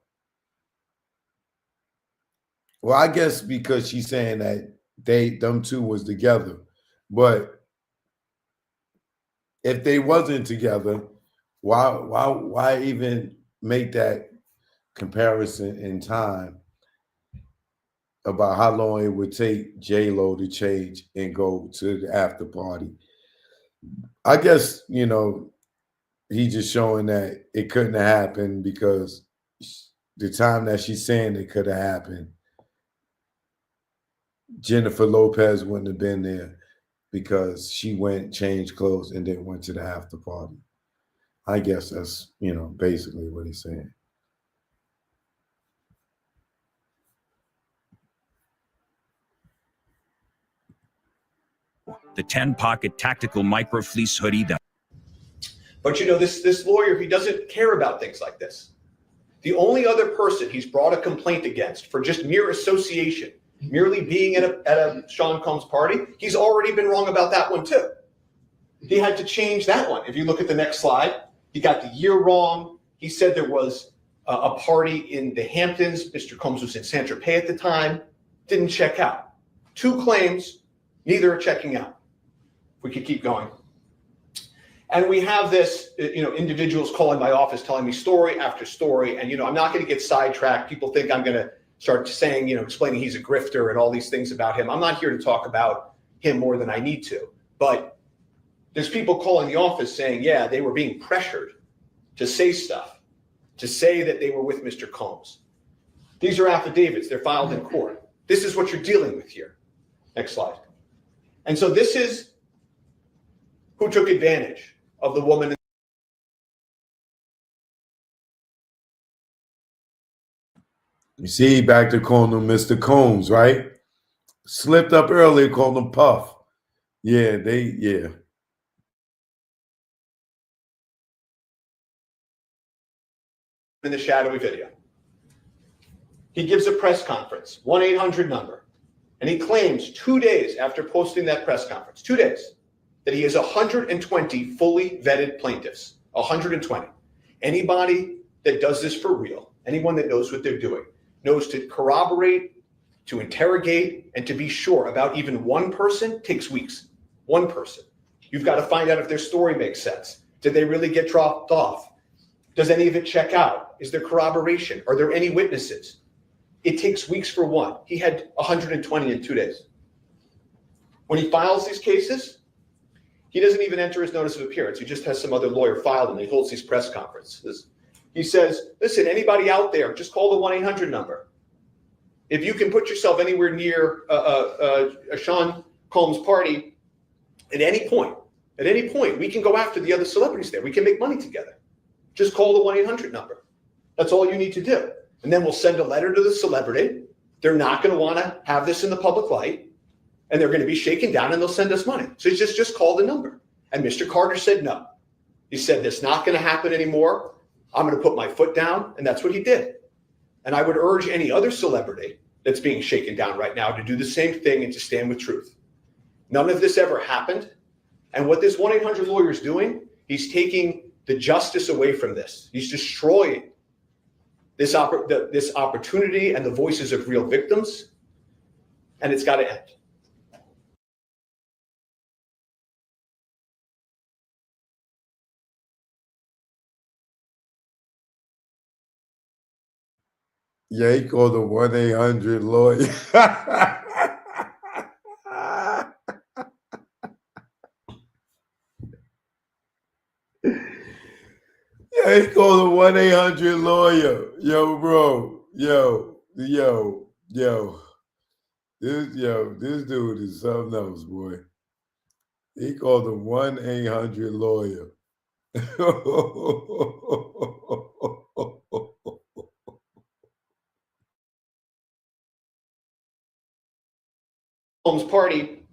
Well, I guess because she's saying that them two was together. But if they wasn't together, why even make that comparison in time about how long it would take J-Lo to change and go to the after party? I guess, he's just showing that it couldn't have happened because the time that she's saying it could have happened, Jennifer Lopez wouldn't have been there because she went, changed clothes, and then went to the after party. I guess that's, basically what he's saying. The 10-pocket tactical micro fleece hoodie that. But this lawyer, he doesn't care about things like this. The only other person he's brought a complaint against for just mere association, merely being at a Sean Combs party, he's already been wrong about that one too. He had to change that one. If you look at the next slide, he got the year wrong. He said there was a party in the Hamptons. Mr. Combs was in Saint-Tropez at the time. Didn't check out. 2 claims, neither are checking out. If we could keep going. And we have this, individuals calling my office, telling me story after story. And, I'm not going to get sidetracked. People think I'm going to start saying, explaining he's a grifter and all these things about him. I'm not here to talk about him more than I need to. But there's people calling the office saying, yeah, they were being pressured to say stuff, to say that they were with Mr. Combs. These are affidavits. They're filed in court. This is what you're dealing with here. Next slide. And so this is who took advantage of the woman. You see, back to calling him Mr. Combs, right? Slipped up earlier, called him Puff. Yeah. In the shadowy video. He gives a press conference, 1-800 number, and he claims 2 days after posting that press conference, 2 days, that he has 120 fully vetted plaintiffs, 120. Anybody that does this for real, anyone that knows what they're doing, knows to corroborate, to interrogate, and to be sure about even one person takes weeks. One person. You've got to find out if their story makes sense. Did they really get dropped off? Does any of it check out? Is there corroboration? Are there any witnesses? It takes weeks for one. He had 120 in 2 days. When he files these cases, he doesn't even enter his notice of appearance. He just has some other lawyer file them. He holds these press conferences. He says, listen, anybody out there, just call the 1-800 number. If you can put yourself anywhere near Sean Combs' party at any point, we can go after the other celebrities there. We can make money together. Just call the 1-800 number. That's all you need to do. And then we'll send a letter to the celebrity. They're not going to want to have this in the public light. And they're going to be shaken down and they'll send us money. So he's just call the number. And Mr. Carter said no. He said, that's not going to happen anymore. I'm going to put my foot down. And that's what he did. And I would urge any other celebrity that's being shaken down right now to do the same thing and to stand with truth. None of this ever happened. And what this 1-800 lawyer is doing, he's taking the justice away from this. He's destroying this opportunity and the voices of real victims. And it's got to end. Yeah, he called the 1-800 lawyer. Yeah, he called the 1-800 lawyer. Yo, bro. Yo. This dude is something else, boy. He called the 1-800 lawyer. Combs' party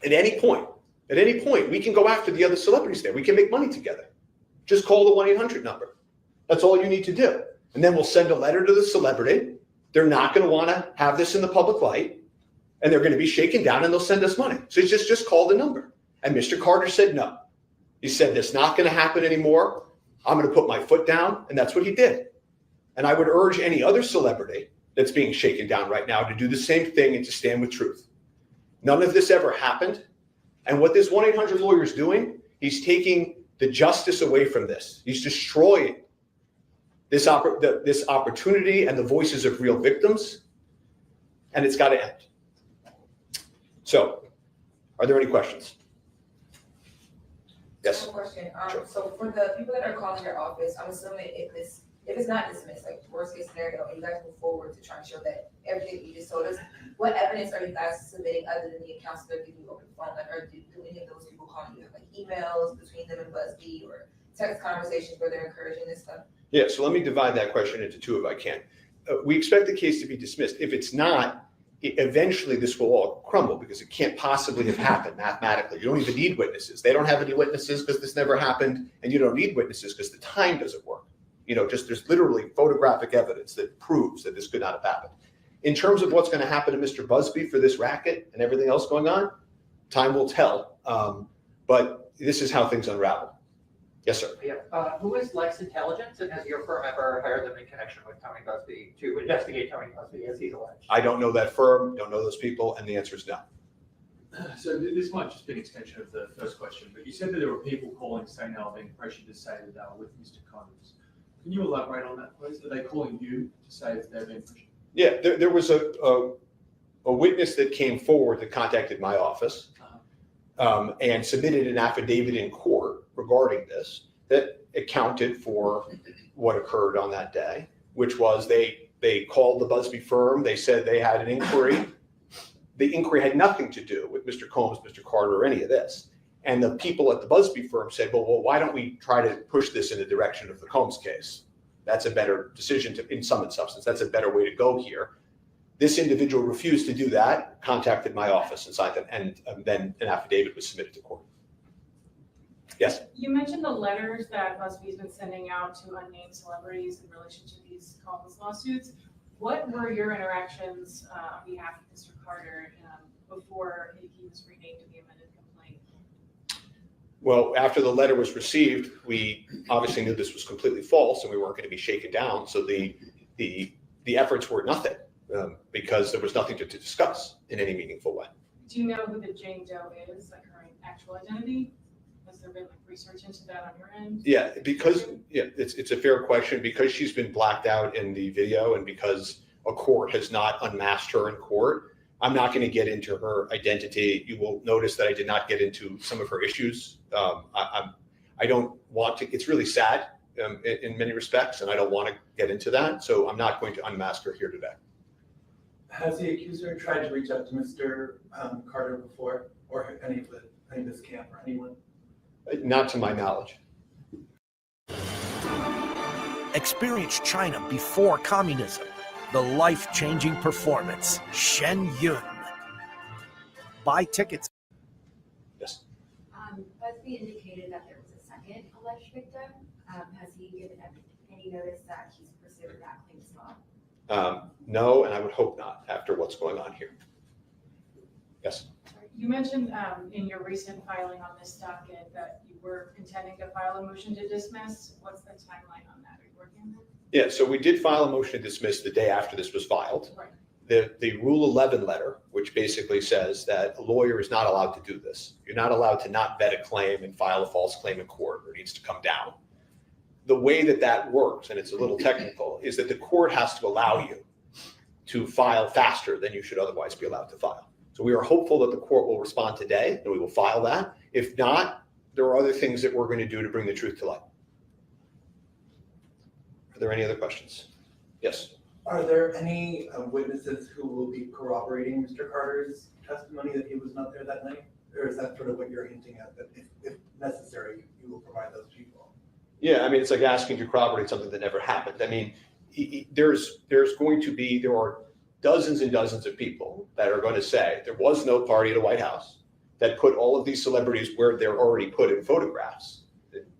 at any point, we can go after the other celebrities there. We can make money together. Just call the 1-800 number. That's all you need to do. And then we'll send a letter to the celebrity. They're not going to want to have this in the public light. And they're going to be shaken down and they'll send us money. So he's just call the number. And Mr. Carter said no. He said, that's not going to happen anymore. I'm going to put my foot down. And that's what he did. And I would urge any other celebrity that's being shaken down right now to do the same thing and to stand with truth. None of this ever happened. And what this 1-800 lawyer is doing, he's taking the justice away from this. He's destroying this opportunity and the voices of real victims. And it's got to end. So, are there any questions? Yes. One question. Sure. So for the people that are calling your office, I'm assuming if it's not dismissed, like worst case scenario, and you guys move forward to try and show that everything you just told us, what evidence are you guys submitting other than the accounts that are giving you over the phone? Like, do any of those people calling you like emails between them and BuzzFeed or text conversations where they're encouraging this stuff? Yeah, so let me divide that question into two if I can. We expect the case to be dismissed. If it's not, eventually this will all crumble because it can't possibly have happened mathematically. You don't even need witnesses. They don't have any witnesses because this never happened, and you don't need witnesses because the time doesn't work. Just there's literally photographic evidence that proves that this could not have happened. In terms of what's going to happen to Mr. Busby for this racket and everything else going on, time will tell. But this is how things unravel. Yes, sir. Yeah. Who is Lex Intelligence, and has your firm ever hired them in connection with Tony Busby to investigate Tony Busby as he's alleged? I don't know that firm, don't know those people, and the answer is no. So this might just be an extension of the first question, but you said that there were people calling saying they were being pressured to say that they were with Mr. Combs. Can you elaborate on that, please? Are they calling you to say that they're being pressured? Yeah, there was a witness that came forward that contacted my office and submitted an affidavit in court regarding this that accounted for what occurred on that day, which was they called the Busby firm. They said they had an inquiry. The inquiry had nothing to do with Mr. Combs, Mr. Carter, or any of this. And the people at the Busby firm said, well, why don't we try to push this in the direction of the Combs case? That's a better decision in sum and substance. That's a better way to go here. This individual refused to do that, contacted my office and signed it, and then an affidavit was submitted to court. Yes? You mentioned the letters that Busby's been sending out to unnamed celebrities in relation to these Combs lawsuits. What were your interactions on behalf of Mr. Carter before he was renamed to the amended complaint? Well, after the letter was received, we obviously knew this was completely false and we weren't going to be shaken down. So the efforts were nothing because there was nothing to discuss in any meaningful way. Do you know who the Jane Doe is, like her actual identity? Has there been like research into that on your end? Yeah, because it's a fair question because she's been blacked out in the video and because a court has not unmasked her in court. I'm not going to get into her identity. You will notice that I did not get into some of her issues. I don't want to. It's really sad in many respects, and I don't want to get into that. So I'm not going to unmask her here today. Has the accuser tried to reach out to Mr. Carter before, or any of this camp or anyone? Not to my knowledge. Experience China before communism. The life-changing performance, Shen Yun. Buy tickets. Yes. BuzzFeed indicated that there was a second alleged victim. Has he given any notice that he's pursuing that claim as well? No, and I would hope not after what's going on here. Yes. You mentioned in your recent filing on this docket that you were intending to file a motion to dismiss. What's the timeline on that? Are you working on that? Yeah, so we did file a motion to dismiss the day after this was filed. Right. The Rule 11 letter, which basically says that a lawyer is not allowed to do this. You're not allowed to not vet a claim and file a false claim in court, or it needs to come down. The way that works, and it's a little technical, is that the court has to allow you to file faster than you should otherwise be allowed to file. So we are hopeful that the court will respond today and we will file that. If not, there are other things that we're going to do to bring the truth to light. Are there any other questions? Yes. Are there any witnesses who will be corroborating Mr. Carter's testimony that he was not there that night? Or is that sort of what you're hinting at, that if necessary, you will provide those people? Yeah, I mean, it's like asking to corroborate something that never happened. I mean, there are dozens and dozens of people that are going to say there was no party at the White House, that put all of these celebrities where they're already put in photographs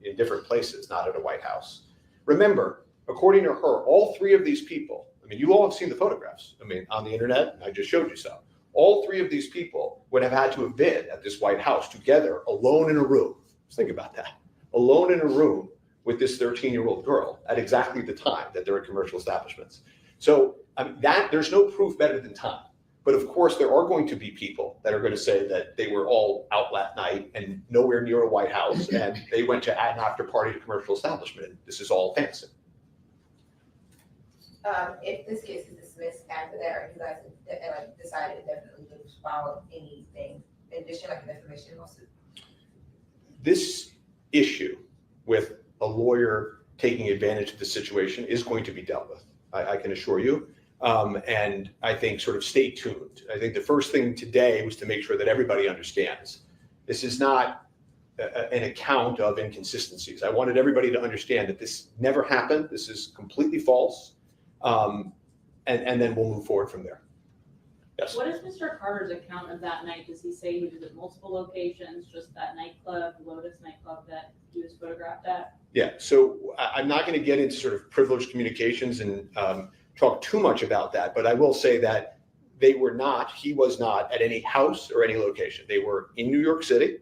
in different places, not at a White House. Remember, according to her, all three of these people, I mean, you all have seen the photographs. I mean, on the internet, I just showed you some. All three of these people would have had to have been at this White House together, alone in a room. Just think about that. Alone in a room with this 13-year-old girl at exactly the time that they're at commercial establishments. So there's no proof better than time. But of course, there are going to be people that are going to say that they were all out that night and nowhere near a White House, and they went to an after party to commercial establishment. This is all fantasy. If this case is dismissed after that, or you guys have decided indefinitely to file anything in addition, like an information lawsuit? This issue with a lawyer taking advantage of the situation is going to be dealt with. I can assure you. And I think sort of stay tuned. I think the first thing today was to make sure that everybody understands this is not an account of inconsistencies. I wanted everybody to understand that this never happened. This is completely false. And then we'll move forward from there. Yes. What is Mr. Carter's account of that night? Does he say he was at multiple locations, just that nightclub, Lotus nightclub that he was photographed at? Yeah, so I'm not going to get into sort of privileged communications and talk too much about that, but I will say that he was not at any house or any location. They were in New York City.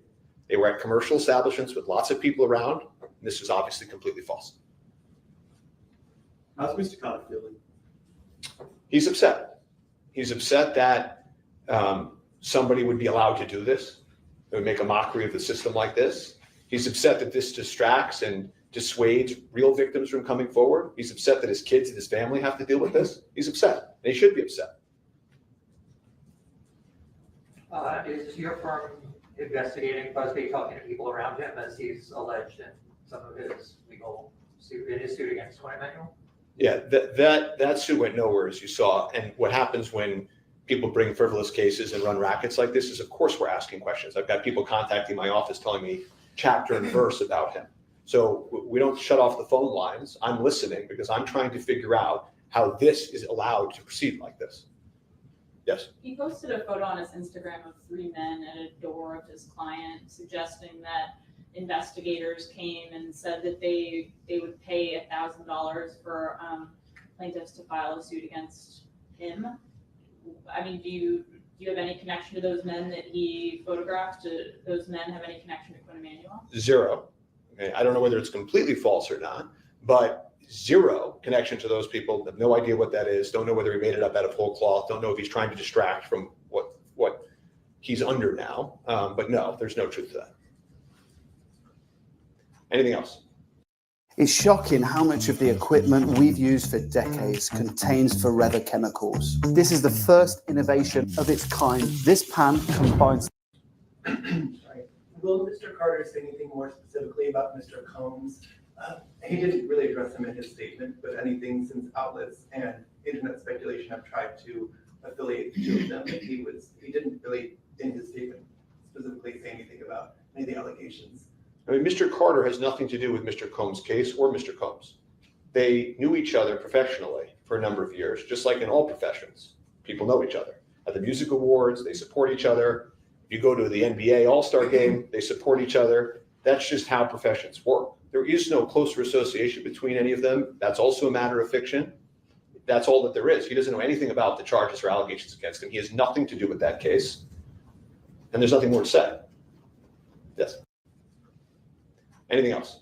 They were at commercial establishments with lots of people around. This is obviously completely false. How's Mr. Carter feeling? He's upset. He's upset that somebody would be allowed to do this. They would make a mockery of the system like this. He's upset that this distracts and dissuades real victims from coming forward. He's upset that his kids and his family have to deal with this. He's upset. They should be upset. Is your firm investigating BuzzFeed talking to people around him as he's alleged in some of his legal suit, in his suit against Tony Manuel? Yeah, that suit went nowhere, as you saw. And what happens when people bring frivolous cases and run rackets like this is, of course, we're asking questions. I've got people contacting my office telling me chapter and verse about him. So we don't shut off the phone lines. I'm listening because I'm trying to figure out how this is allowed to proceed like this. Yes. He posted a photo on his Instagram of 3 men at a door of his client, suggesting that investigators came and said that they would pay $1,000 for plaintiffs to file a suit against him. I mean, do Do you have any connection to those men that he photographed? Do those men have any connection to Quinn Emanuel? Zero. Okay, I don't know whether it's completely false or not, but zero connection to those people. Have no idea what that is. Don't know whether he made it up out of whole cloth. Don't know if he's trying to distract from what he's under now. But no, there's no truth to that. Anything else? It's shocking how much of the equipment we've used for decades contains forever chemicals. This is the first innovation of its kind. This pan combines. Right. Will Mr. Carter say anything more specifically about Mr. Combs? He didn't really address him in his statement, but anything since outlets and internet speculation have tried to affiliate the two of them, he didn't really in his statement specifically say anything about any of the allegations. I mean, Mr. Carter has nothing to do with Mr. Combs' case or Mr. Combs. They knew each other professionally for a number of years, just like in all professions. People know each other. At the music awards, they support each other. If you go to the NBA All-Star game, they support each other. That's just how professions work. There is no closer association between any of them. That's also a matter of fiction. That's all that there is. He doesn't know anything about the charges or allegations against him. He has nothing to do with that case. And there's nothing more to say. Yes. Anything else?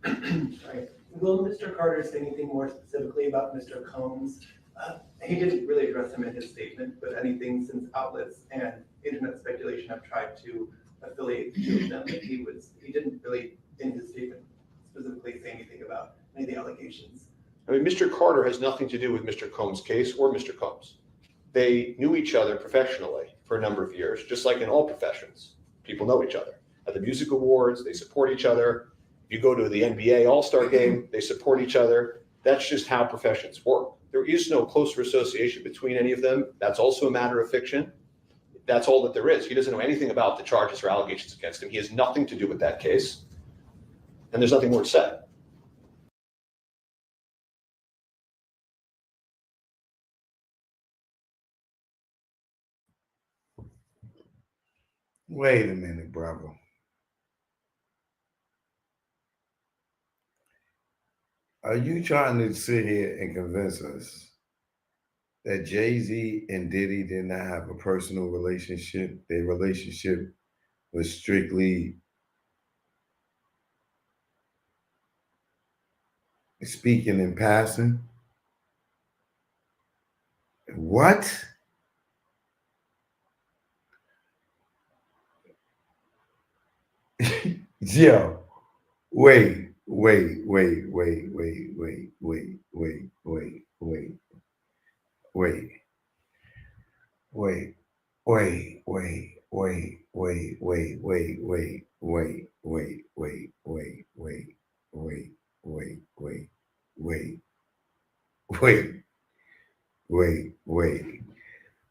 Right. Will Mr. Carter say anything more specifically about Mr. Combs? He didn't really address him in his statement, but anything since outlets and internet speculation have tried to affiliate the two of them, he didn't really in his statement specifically say anything about any of the allegations. I mean, Mr. Carter has nothing to do with Mr. Combs' case or Mr. Combs. They knew each other professionally for a number of years, just like in all professions. People know each other. At the music awards, they support each other. If you go to the NBA All-Star game, they support each other. That's just how professions work. There is no closer association between any of them. That's also a matter of fiction. That's all that there is. He doesn't know anything about the charges or allegations against him. He has nothing to do with that case. And there's nothing more to say. Wait a minute, brother. Are you trying to sit here and convince us that Jay-Z and Diddy did not have a personal relationship? Their relationship was strictly speaking in passing? What? Yo, wait.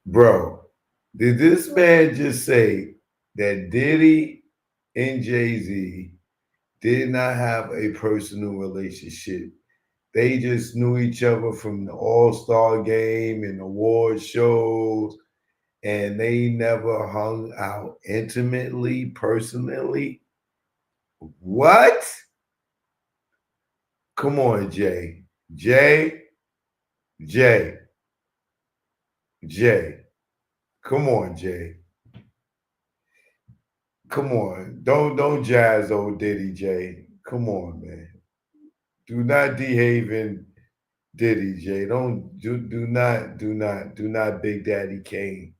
Bro, did this man just say that Diddy and Jay-Z did not have a personal relationship? They just knew each other from the All-Star game and award shows, and they never hung out intimately, personally? What? Come on, Jay. Jay. Come on, Jay. Come on. Don't jazz old Diddy, Jay. Come on, man. Do not behave in Diddy, Jay. Do not Big Daddy Kane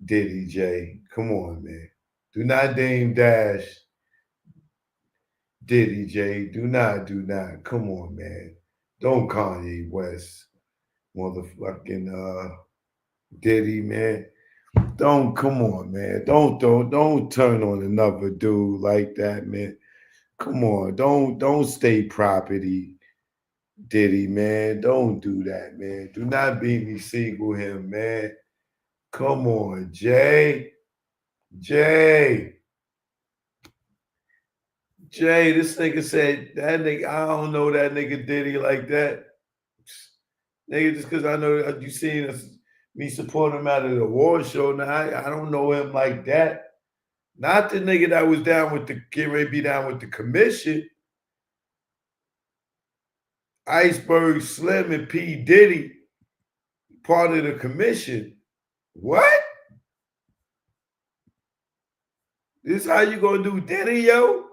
Diddy, Jay. Come on, man. Do not Dame Dash Diddy, Jay. Do not. Come on, man. Don't Kanye West, motherfucking Diddy, man. Come on, man. Don't turn on another dude like that, man. Come on. Don't stay property, Diddy, man. Don't do that, man. Do not Beanie Siegel him, man. Come on, Jay. This nigga said that nigga, I don't know that nigga Diddy like that. Nigga, just because I know you seen me support him at an award show. Now I don't know him like that. Not the nigga that was down with get ready to be down with the commission. Iceberg Slim and P. Diddy, part of the commission. What? This how you gonna do Diddy, yo?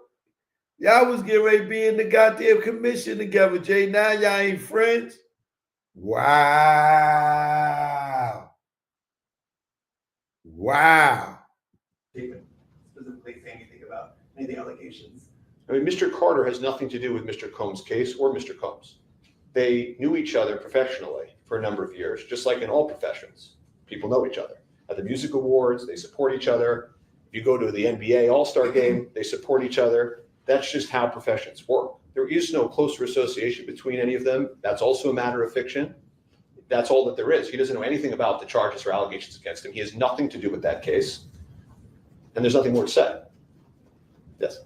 Y'all was getting ready to be in the goddamn commission together, Jay. Now y'all ain't friends? Wow. Wow. Statement specifically say anything about any of the allegations. I mean, Mr. Carter has nothing to do with Mr. Combs' case or Mr. Combs. They knew each other professionally for a number of years, just like in all professions. People know each other. At the music awards, they support each other. If you go to the NBA All-Star game, they support each other. That's just how professions work. There is no closer association between any of them. That's also a matter of fiction. That's all that there is. He doesn't know anything about the charges or allegations against him. He has nothing to do with that case. And there's nothing more to say. Yes.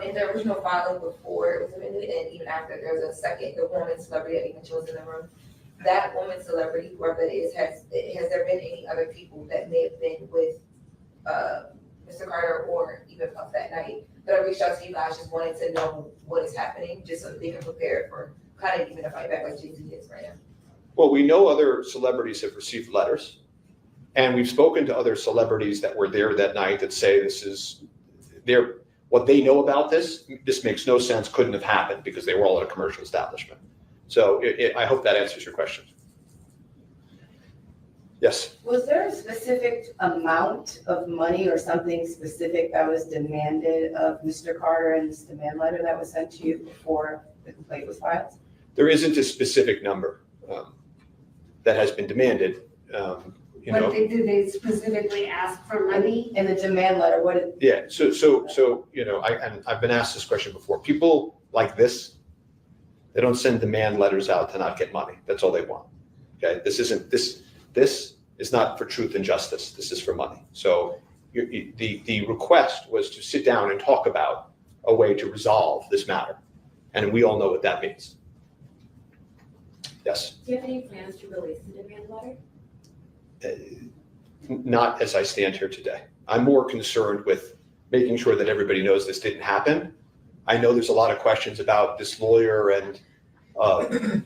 In the original filing before it was amended, and even after, there's a second, the woman celebrity that even chose in the room. That woman celebrity, whoever that is, has there been any other people that may have been with Mr. Carter or even Puff that night that reached out to you guys, just wanted to know what is happening, just so that they can prepare for kind of even a fight back like Jay-Z is right now? Well, we know other celebrities have received letters, and we've spoken to other celebrities that were there that night that say this is what they know about this. This makes no sense, couldn't have happened because they were all at a commercial establishment. So I hope that answers your question. Yes. Was there a specific amount of money or something specific that was demanded of Mr. Carter in this demand letter that was sent to you before the complaint was filed? There isn't a specific number that has been demanded. Did they specifically ask for money in the demand letter? What did? Yeah. So I've been asked this question before. People like this, they don't send demand letters out to not get money. That's all they want. Okay. This is not for truth and justice. This is for money. So the request was to sit down and talk about a way to resolve this matter, and we all know what that means. Yes. Do you have any plans to release the demand letter? Not as I stand here today. I'm more concerned with making sure that everybody knows this didn't happen. I know there's a lot of questions about this lawyer and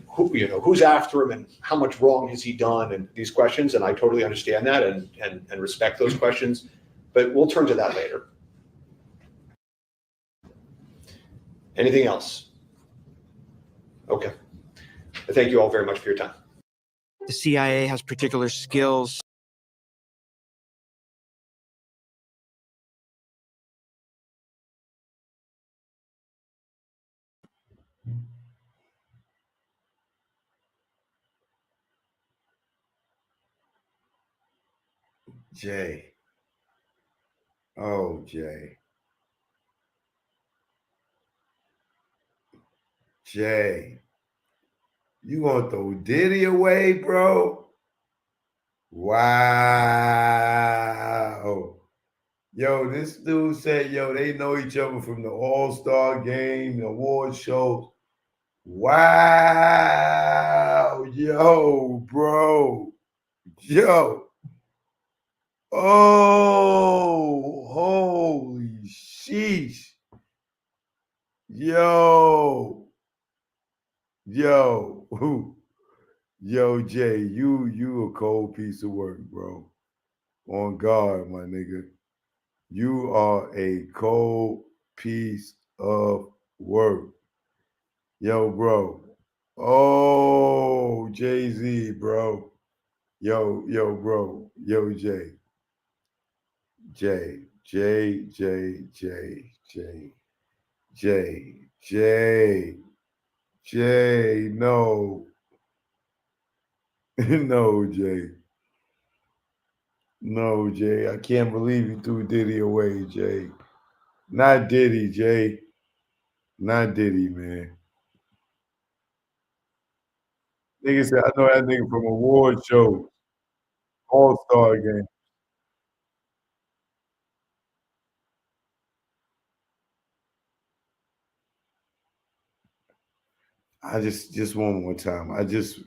who's after him and how much wrong has he done and these questions, and I totally understand that and respect those questions, but we'll turn to that later. Anything else? Okay. Thank you all very much for your time. The CIA has particular skills. Jay. Oh, Jay. Jay. You gonna throw Diddy away, bro? Wow. Yo, this dude said, yo, they know each other from the All-Star game, the award shows. Wow. Yo, bro. Yo. Oh, holy sheesh. Yo. Yo. Yo, Jay, you a cold piece of work, bro. On guard, my nigga. You are a cold piece of work. Yo, bro. Oh, Jay-Z, bro. Yo, bro. Yo, Jay. Jay, no. No, Jay. No, Jay. I can't believe you threw Diddy away, Jay. Not Diddy, Jay. Not Diddy, man. Nigga said, I know that nigga from award shows, All-Star game. I just one more time. I just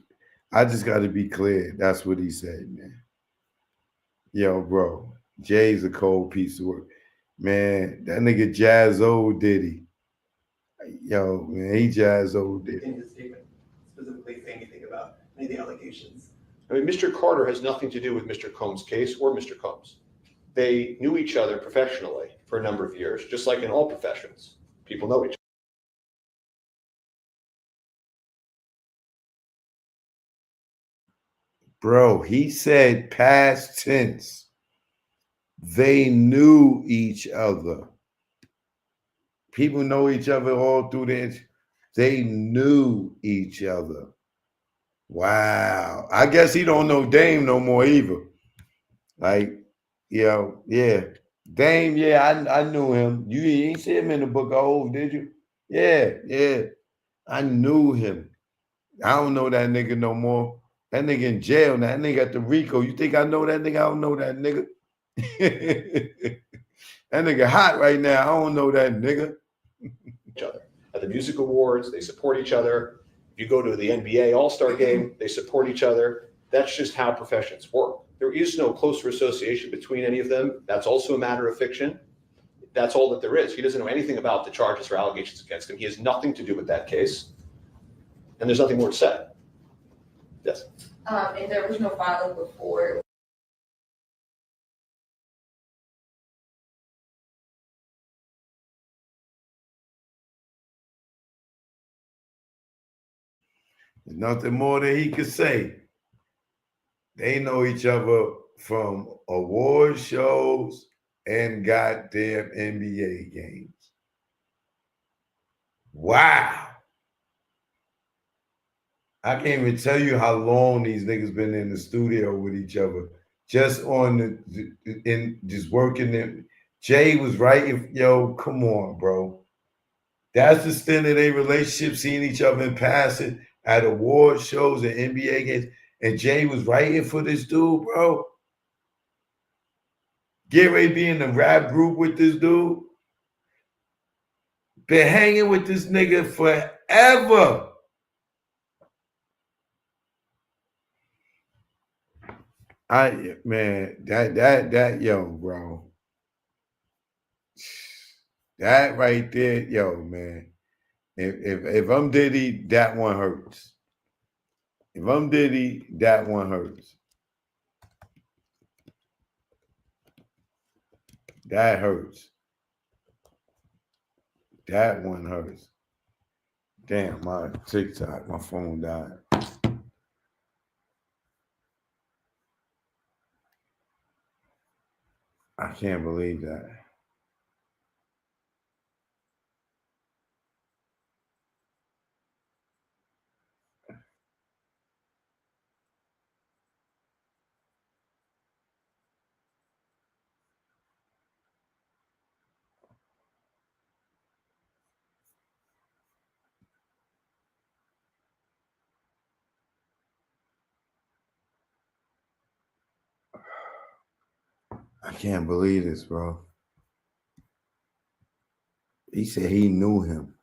got to be clear. That's what he said, man. Yo, bro, Jay's a cold piece of work. Man, that nigga Jazzo Diddy. Yo, man, he Jazzo Diddy. In his statement, specifically say anything about any of the allegations. I mean, Mr. Carter has nothing to do with Mr. Combs' case or Mr. Combs. They knew each other professionally for a number of years, just like in all professions. People know each other. Bro, he said past tense. They knew each other. People know each other all through this. They knew each other. Wow. I guess he don't know Dame no more either. Like, yeah. Dame, yeah, I knew him. You ain't see him in the book of Hov, did you? Yeah. I knew him. I don't know that nigga no more. That nigga in jail now. That nigga at the Rico. You think I know that nigga? I don't know that nigga. That nigga hot right now. I don't know that nigga. Each other. At the music awards, they support each other. If you go to the NBA All-Star game, they support each other. That's just how professions work. There is no closer association between any of them. That's also a matter of fiction. That's all that there is. He doesn't know anything about the charges or allegations against him. He has nothing to do with that case. And there's nothing more to say. Yes. If there was no filing before, There's nothing more that he could say. They know each other from award shows and goddamn NBA games. Wow. I can't even tell you how long these niggas been in the studio with each other. Just just working them. Jay was right. Yo, come on, bro. That's the extent of their relationship, seeing each other in passing at award shows and NBA games. And Jay was writing for this dude, bro. Get ready to be in the rap group with this dude. Been hanging with this nigga forever. Man, that yo, bro. That right there, yo, man. If I'm Diddy, that one hurts. If I'm Diddy, that one hurts. That hurts. That one hurts. Damn, my TikTok, my phone died. I can't believe that. I can't believe this, bro. He said he knew him.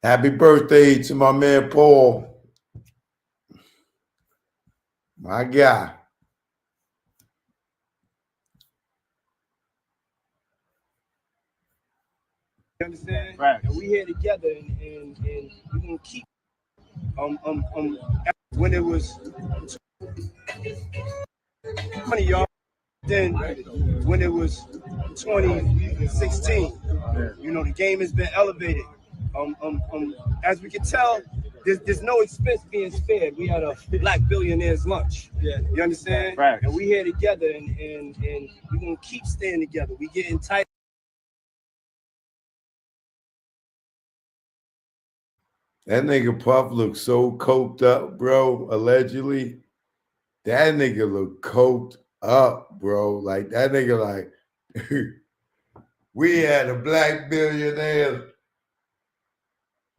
Happy birthday to my man Paul. My guy. You understand? Right. And we here together, and we gonna keep. When it was 20, y'all. Then when it was 2016, you know, the game has been elevated. As we can tell, there's no expense being spared. We had a black billionaires lunch. Yeah. You understand? Right. And we here together, and we gonna keep staying together. We getting tight. That nigga Puff looks so coked up, bro, allegedly. That nigga look coked up, bro. Like, that nigga, like, We had a black billionaire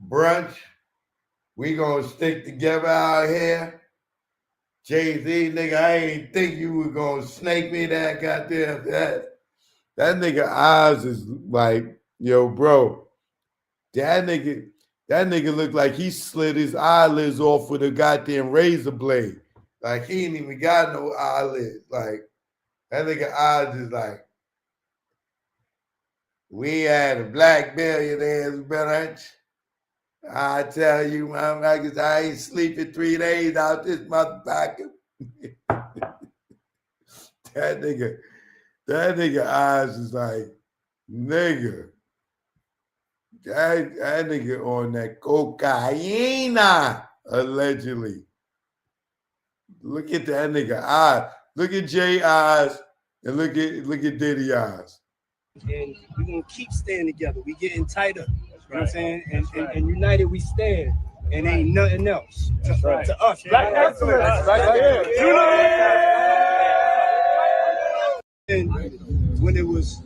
brunch. We gonna stick together out here. Jay-Z, nigga, I ain't think you were gonna snake me that goddamn that. That nigga eyes is like, yo, bro, that nigga looked like he slit his eyelids off with a goddamn razor blade. Like he ain't even got no eyelids. Like that nigga eyes is like, we had a black billionaires brunch. I tell you, motherfuckers, I ain't sleeping 3 days out this motherfucker. That nigga eyes is like, nigga. That nigga on that cocaine, allegedly. Look at that nigga eyes. Look at Jay eyes and look at Diddy eyes. And we're gonna keep staying together. We getting tighter. You know what I'm saying? And united we stand. And ain't nothing else to us. Black excellence. And when it was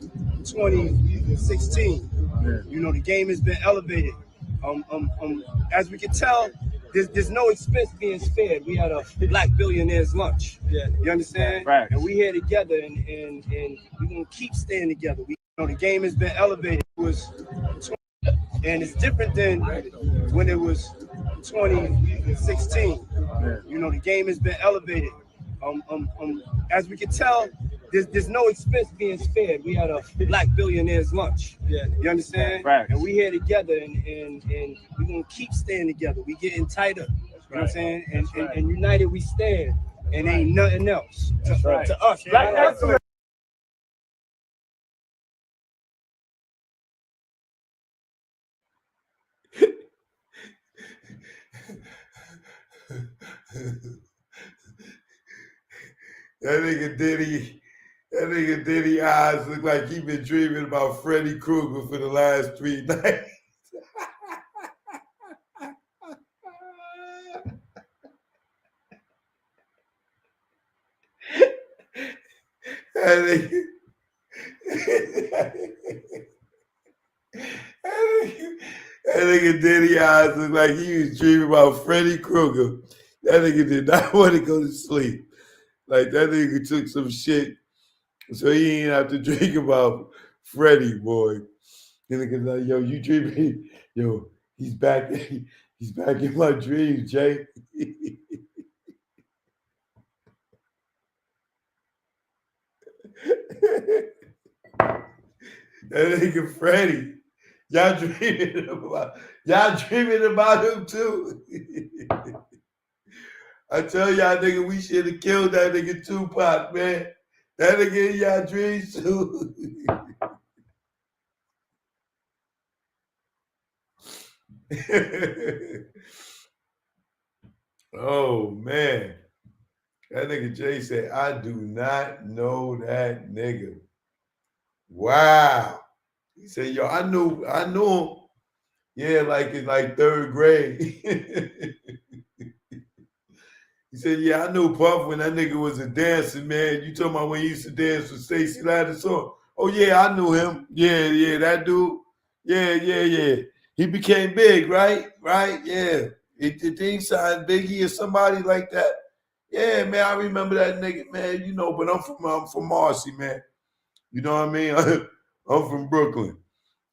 2016, you know, the game has been elevated. As we can tell, there's no expense being spared. We had a black billionaires lunch. Yeah. You understand? Right. And we here together, and we're gonna keep staying together. We, you know, the game has been elevated. It was, and it's different than when it was 2016. You know, the game has been elevated. As we can tell, there's no expense being spared. We had a black billionaires lunch. Yeah. You understand? Right. And we here together, and we're gonna keep staying together. We getting tighter. You know what I'm saying? And united we stand. And ain't nothing else to us. Black excellence. That nigga Diddy eyes look like he been dreaming about Freddy Krueger for the last 3 nights. That nigga Diddy eyes look like he was dreaming about Freddy Krueger. That nigga did not want to go to sleep. Like that nigga took some shit so he ain't have to drink about Freddy, boy. The nigga like, yo, you dreaming? Yo, he's back in my dreams, Jay. That nigga Freddy. Y'all dreaming about him too. I tell y'all, nigga, we should have killed that nigga Tupac, man. That nigga in y'all dreams too. Oh man. That nigga Jay said, I do not know that nigga. Wow. He said, yo, I knew him. Yeah, like in like 3rd grade. He said, yeah, I knew Puff when that nigga was a dancer, man. You talking about when he used to dance with Stacey Ladder's song? Oh, yeah, I knew him. Yeah, that dude. Yeah. He became big, right? Yeah. Did he sign Biggie or somebody like that? Yeah, man, I remember that nigga, man. You know, but I'm from Marcy, man. You know what I mean? I'm from Brooklyn.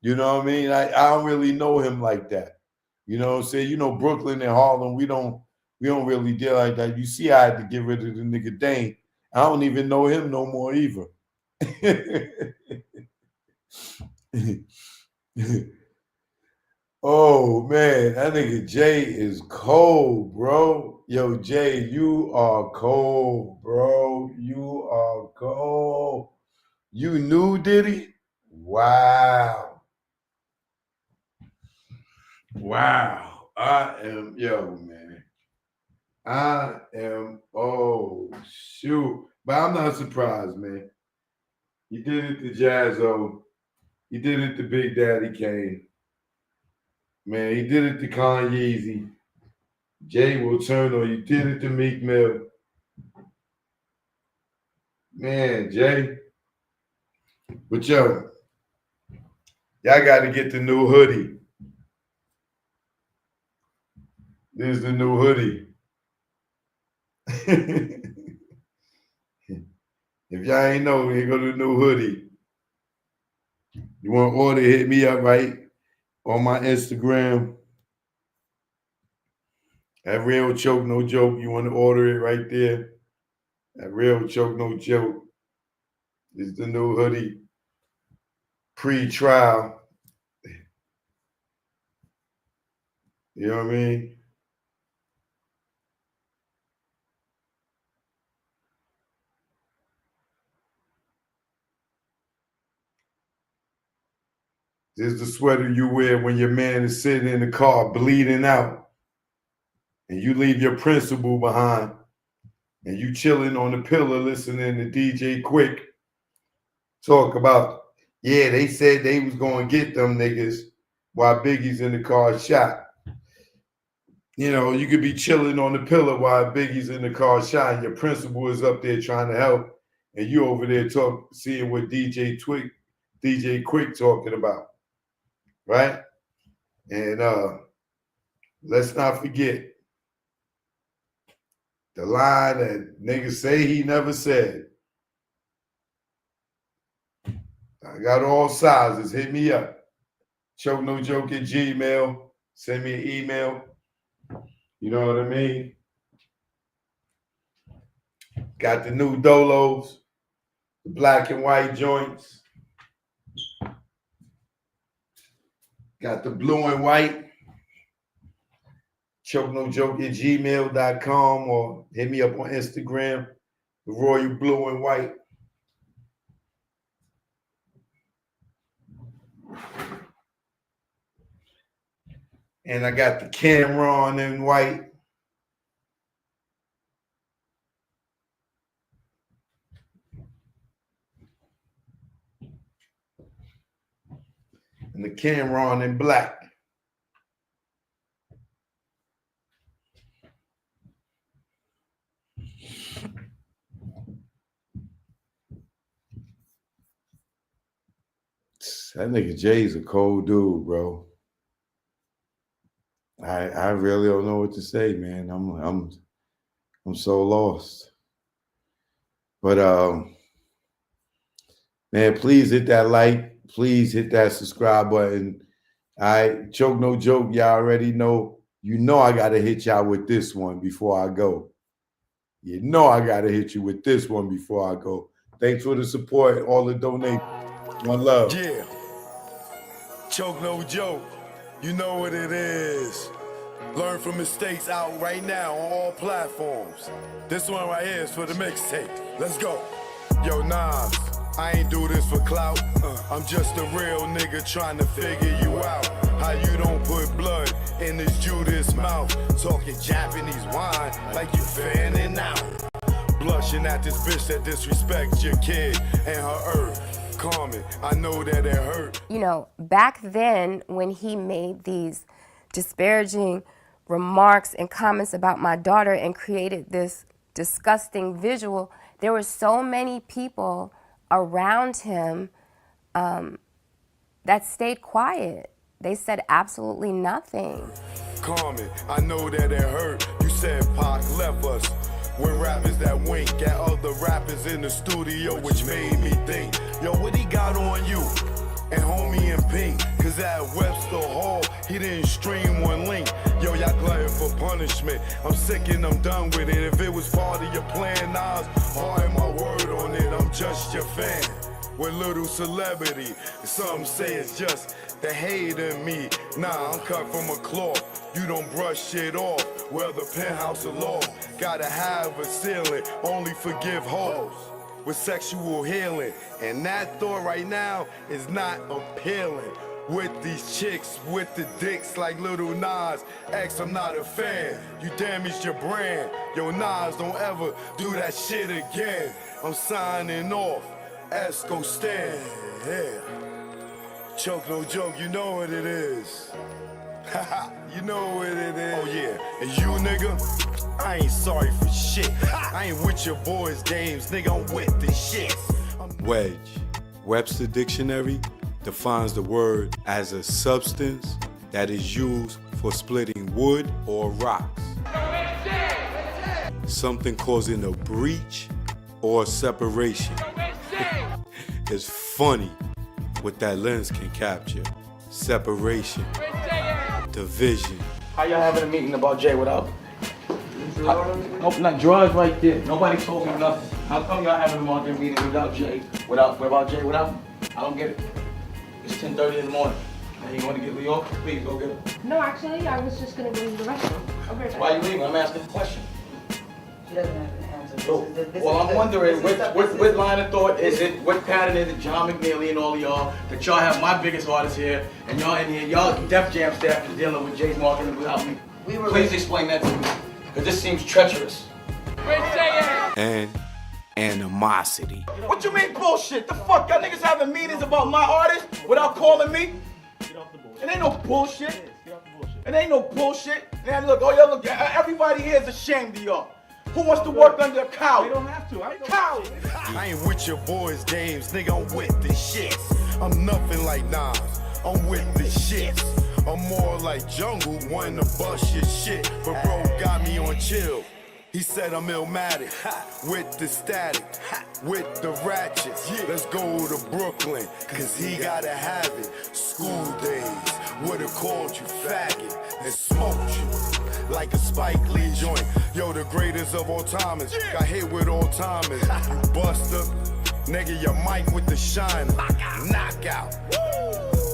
You know what I mean? I don't really know him like that. You know what I'm saying? You know, Brooklyn and Harlem, we don't really deal like that. You see, I had to get rid of the nigga Dane. I don't even know him no more either. Oh man, that nigga Jay is cold, bro. Yo, Jay, you are cold, bro. You are cold. You knew Diddy? Wow. I am, yo, man. Oh, shoot. But I'm not surprised, man. You did it to Jazzo. You did it to Big Daddy Kane. Man, he did it to Kanye. Jay will turn on you. Did it to Meek Mill. Man, Jay. But yo, Y'all got to get the new hoodie. This is the new hoodie. If y'all ain't know, here go the new hoodie. You want to order, hit me up right on my Instagram. At Real Choke No Joke. You want to order it right there. At Real Choke No Joke. This is the new hoodie. Pre-trial. You know what I mean? This is the sweater you wear when your man is sitting in the car bleeding out and you leave your principal behind and you chilling on the pillow listening to DJ Quick talk about, yeah, they said they was going to get them niggas while Biggie's in the car shot. You know, you could be chilling on the pillow while Biggie's in the car shot and your principal is up there trying to help and you over there seeing what DJ Quick talking about. Right? And let's not forget the line that niggas say he never said. I got all sizes. Hit me up. ChokeNoJoke@gmail. Send me an email. You know what I mean? Got the new Dolos, the black and white joints. Got the blue and white. ChokeNoJoke@gmail.com or hit me up on Instagram, the Royal Blue and White. And I got the Cameron in white. And the Cameron in black. That nigga Jay's a cold dude, bro. I really don't know what to say, man. I'm so lost. But man, please hit that like. Please hit that subscribe button. Choke No Joke, y'all already know. You know I gotta hit y'all with this one before I go. You know I gotta hit you with this one before I go. Thanks for the support, all the donations. One love. Yeah. Choke No Joke. You know what it is. Learn from mistakes out right now on all platforms. This one right here is for the mixtape. Let's go. Yo, Nas, I ain't do this for clout. I'm just a real nigga trying to figure you out. How you don't put blood in this Judas mouth. Talking Japanese wine like you fanning out. Blushing at this bitch that disrespects your kid and her earth. Carmen, I know that it hurt. You know, back then when he made these disparaging remarks and comments about my daughter and created this disgusting visual, there were so many people around him that stayed quiet. They said absolutely nothing. Carmen, I know that it hurt. You said Pac left us. With rappers that wink at other rappers in the studio, which made me think, yo, what he got on you? And homie in pink, cause at Webster Hall, he didn't stream one link. Yo, y'all glutton for punishment. I'm sick and I'm done with it. If it was part of your plan, Nas, hard my word on it, I'm just your fan. With little celebrity, some say it's just the hate in me. Nah, I'm cut from a cloth. You don't brush shit off. Well, the penthouse of law gotta have a ceiling. Only forgive hoes with sexual healing. And that thought right now is not appealing. With these chicks, with the dicks like Little Nas X, I'm not a fan. You damaged your brand. Yo, Nas, don't ever do that shit again. I'm signing off. Esco stand. Yeah. Choke No Joke, you know what it is. You know what it is. Oh yeah, and you nigga, I ain't sorry for shit. I ain't with your boys' games, nigga, I'm with the shit. Wedge, Webster Dictionary, defines the word as a substance that is used for splitting wood or rocks. Something causing a breach or separation. It's funny what that lens can capture. Separation, division. How y'all having a meeting about Jay without? Nope, not drugs right there. Nobody told me nothing. How come y'all having a market meeting without Jay? Without Jay without? I don't get it. It's 10:30 in the morning. And you want to get Leo? Please go get him. No, actually, I was just gonna go to the restroom. I'll be right back. Why are you leaving? I'm asking a question. She doesn't have an answer. So, well, I'm wondering what line of thought is it? What pattern is it? John McNeely and all of y'all that y'all have my biggest artists here, and y'all in here, y'all Def Jam staff is dealing with Jay's marketing without me. Please explain that to me, because this seems treacherous. And animosity. What you mean bullshit? The fuck? Y'all niggas having meetings about my artist without calling me? It ain't no bullshit. It ain't no bullshit. Man, look, oh y'all look, everybody here is ashamed of y'all. Who wants to work under a cow? They don't have to. Cow! I ain't with your boys' games, nigga. I'm with the shits. I'm nothing like Nas. I'm with the shits. I'm more like Jungle, wanting to bust your shit, but bro got me on chill. He said I'm illmatic, with the static, with the ratchets. Let's go to Brooklyn, cause he gotta have it. School days, would've called you faggot and smoked you like a Spike Lee joint. Yo, the greatest of all timers, got hit with all timers. You buster, nigga, your mic with the shine. Knockout.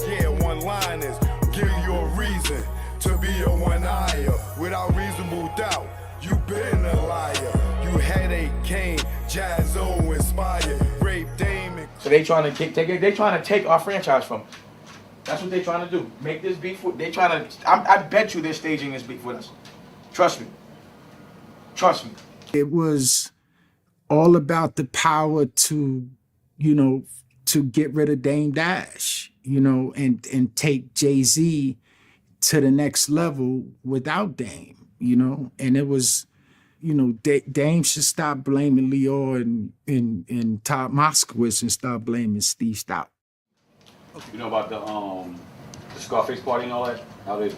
Yeah, one-liners, give you a reason to be a one-eyer without reasonable doubt. You been a liar. You headache, Kane, Jazzo inspired, rape Damon. So they trying to take our franchise from us. That's what they trying to do. Make this beef with. They trying to. I bet you they're staging this beef with us. Trust me. Trust me. It was all about the power to, to get rid of Dame Dash, and take Jay-Z to the next level without Dame. And it was, Dame should stop blaming Leo and Todd Moskowitz and start blaming Steve Stout. You know about the Scarface party and all that? How they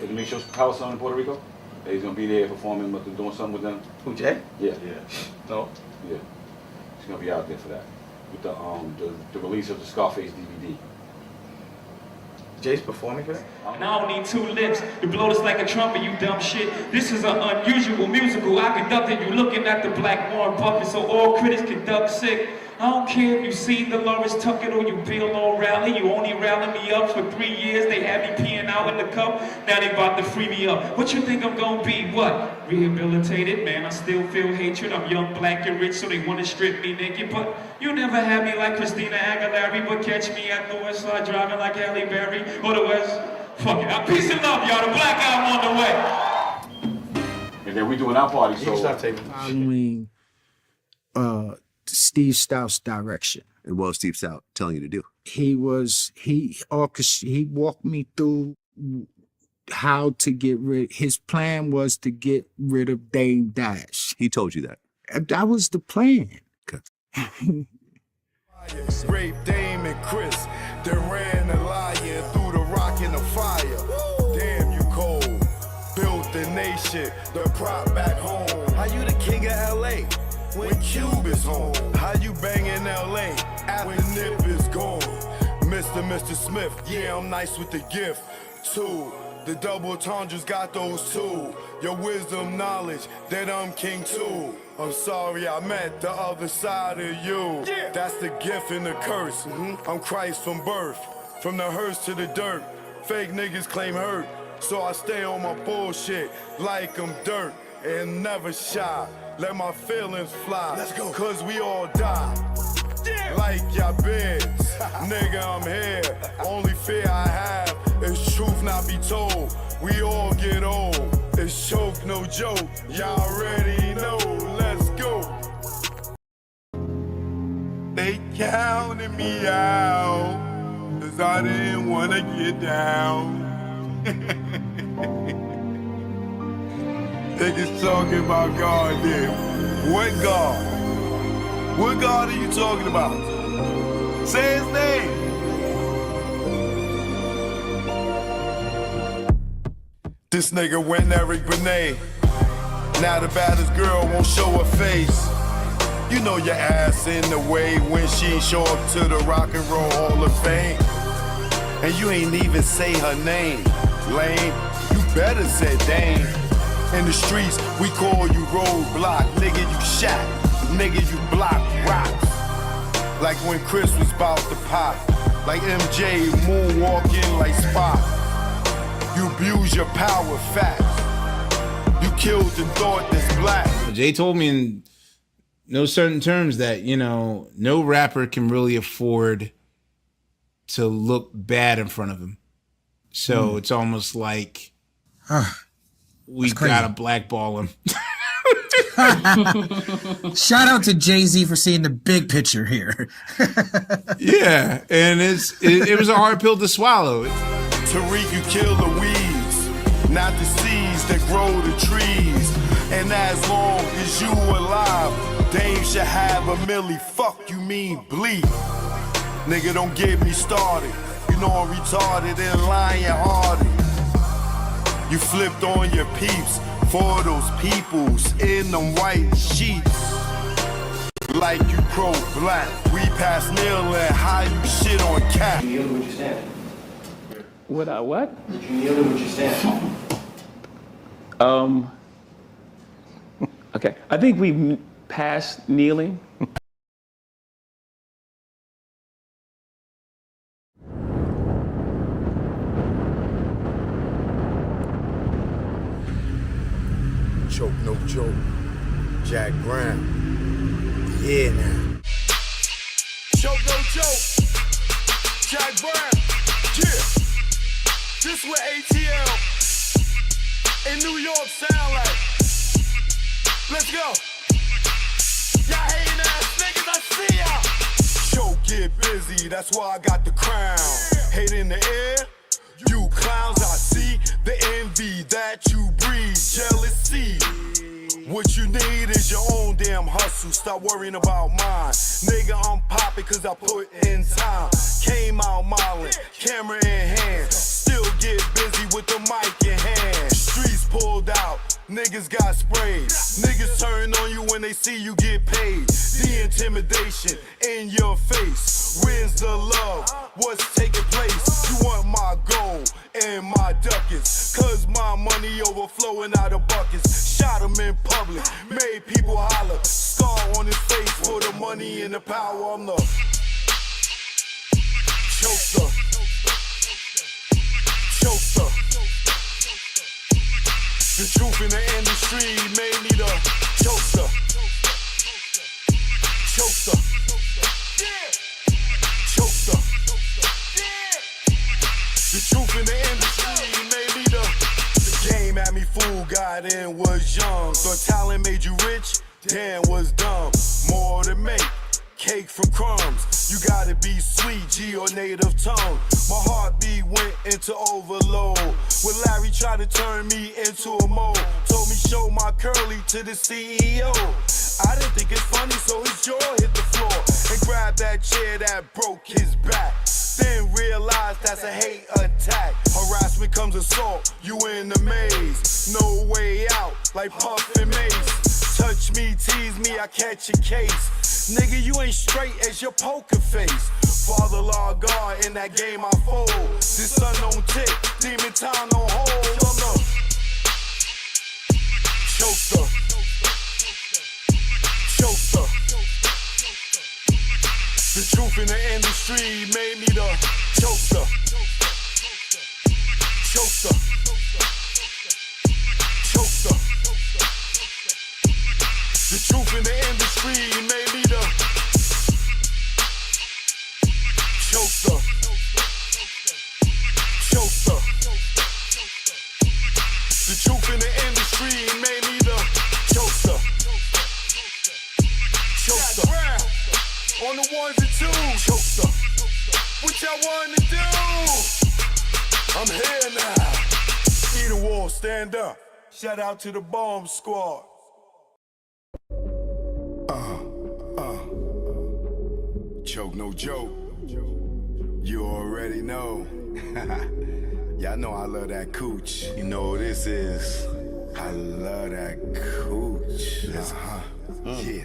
make sure Palestine in Puerto Rico? He's gonna be there performing, but they're doing something with them. Who, Jay? Yeah. No. Yeah. He's gonna be out there for that. With the release of the Scarface DVD. Jay's performing for that? And I don't need two lips to blow this like a trumpet, you dumb shit. This is an unusual musical. I conducted you looking at the black Warren Buffett, so all critics conduct sick. I don't care if you see the Lawrence Tucker or you Bill O'Reilly. You only rallied me up for 3 years. They had me peeing out in the cup. Now they about to free me up. What you think I'm gonna be? What? Rehabilitated? Man, I still feel hatred. I'm young, black, and rich, so they wanna strip me naked. But you never had me like Christina Aguilera. But catch me at the West Side driving like Halle Berry or the West. Fuck it. Peace and love, y'all. The black album on the way. And then we doing our party, so. Following Steve Stout's direction. And what was Steve Stout telling you to do? He walked me through how to get rid. His plan was to get rid of Dame Dash. He told you that? That was the plan. Okay. Rape Dame and Chris, they ran a lion through the rock and the fire. Damn, you cold. Built the nation, the prop back home. How you the king of LA when Cube is home? How you bang in LA after Nip is gone? Mr. Smith, yeah, I'm nice with the gift too. The double entendres got those too. Your wisdom, knowledge, that I'm king too. I'm sorry I met the other side of you. That's the gift and the curse. I'm Christ from birth, from the hearse to the dirt. Fake niggas claim hurt, so I stay on my bullshit like I'm dirt and never shy. Let my feelings fly, let's go. Cause we all die. Like your beds, nigga, I'm here. Only fear I have is truth not be told. We all get old. It's choke, no joke. Y'all already know. Let's go. They counted me out, cause I didn't wanna get down. Niggas talking about God there. What God? What God are you talking about? Say his name. This nigga went Eric Benet. Now the baddest girl won't show her face. You know your ass in the way when she show up to the Rock and Roll Hall of Fame. And you ain't even say her name. Lame, you better say Dame. In the streets, we call you roadblock. Nigga, you shot. Nigga, you block rocks. Like when Chris was about to pop. Like MJ moonwalking like Spock. You abuse your power fast. You killed and thought that's black. Jay told me in no certain terms that, you know, no rapper can really afford to look bad in front of him. So it's almost like we gotta blackball him. Shout out to Jay-Z for seeing the big picture here. Yeah, and it was a hard pill to swallow. Tariq, you kill the weeds, not the seeds that grow the trees. And as long as you alive, Dame should have a milli. Fuck you mean bleed. Nigga, don't get me started. You know I'm retarded and lion-hearted. You flipped on your peeps for those peoples in them white sheets. Like you pro-black. We pass kneeling, how you shit on cat. Did you kneel to what you stand? What? Did you kneel to what you stand? Okay, I think we've passed kneeling. Choke, no joke. Jack Brown. Yeah, now. Choke, no joke. Jack Brown. Yeah. This what ATL in New York sound like. Let's go. Y'all hating ass niggas, I see y'all. Choke, get busy, that's why I got the crown. Hate in the air, you clowns, I see the envy that you breed, jealousy. What you need is your own damn hustle. Stop worrying about mine. Nigga, I'm popping cause I put in time. Came out modeling, camera in hand. Still get busy with the mic in hand. Streets pulled out, niggas got sprayed. Niggas turn on you when they see you get paid. The intimidation in your face. Where's the love? What's taking place? You want my gold and my ducats. Cause my money overflowing out of buckets. Shot him in public, made people holler. Scar on his face for the money and the power. I'm the choker. Choker. The truth in the industry made me the choker. Choker. Choker. The truth in the industry made me the game had me fooled, got in, was young. Thought talent made you rich, damn, was dumb. More to make, cake from crumbs. You gotta be sweet, G or native tongue. My heartbeat went into overload. When Larry tried to turn me into a mole, told me show my curly to the CEO. I didn't think it's funny, so his jaw hit the floor and grabbed that chair that broke his back. Then realized that's a hate attack. Harassment comes assault, you in the maze. No way out, like Puff and Mace. Touch me, tease me, I catch a case. Nigga, you ain't straight as your poker face. Father law God, in that game I fold. This sun don't tick, demon time don't hold. I'm the choker. Choker. The truth in the industry made me the choker. Choker. Choker. The truth in the industry made me the choker. Choker. The truth in the industry made me the choker. Choker. On the ones and twos. Choker. What y'all want to do? I'm here now. See the wall, stand up. Shout out to the bomb squad. Choke, no joke. You already know. Y'all know I love that cooch. You know what this is? I love that cooch. Yeah.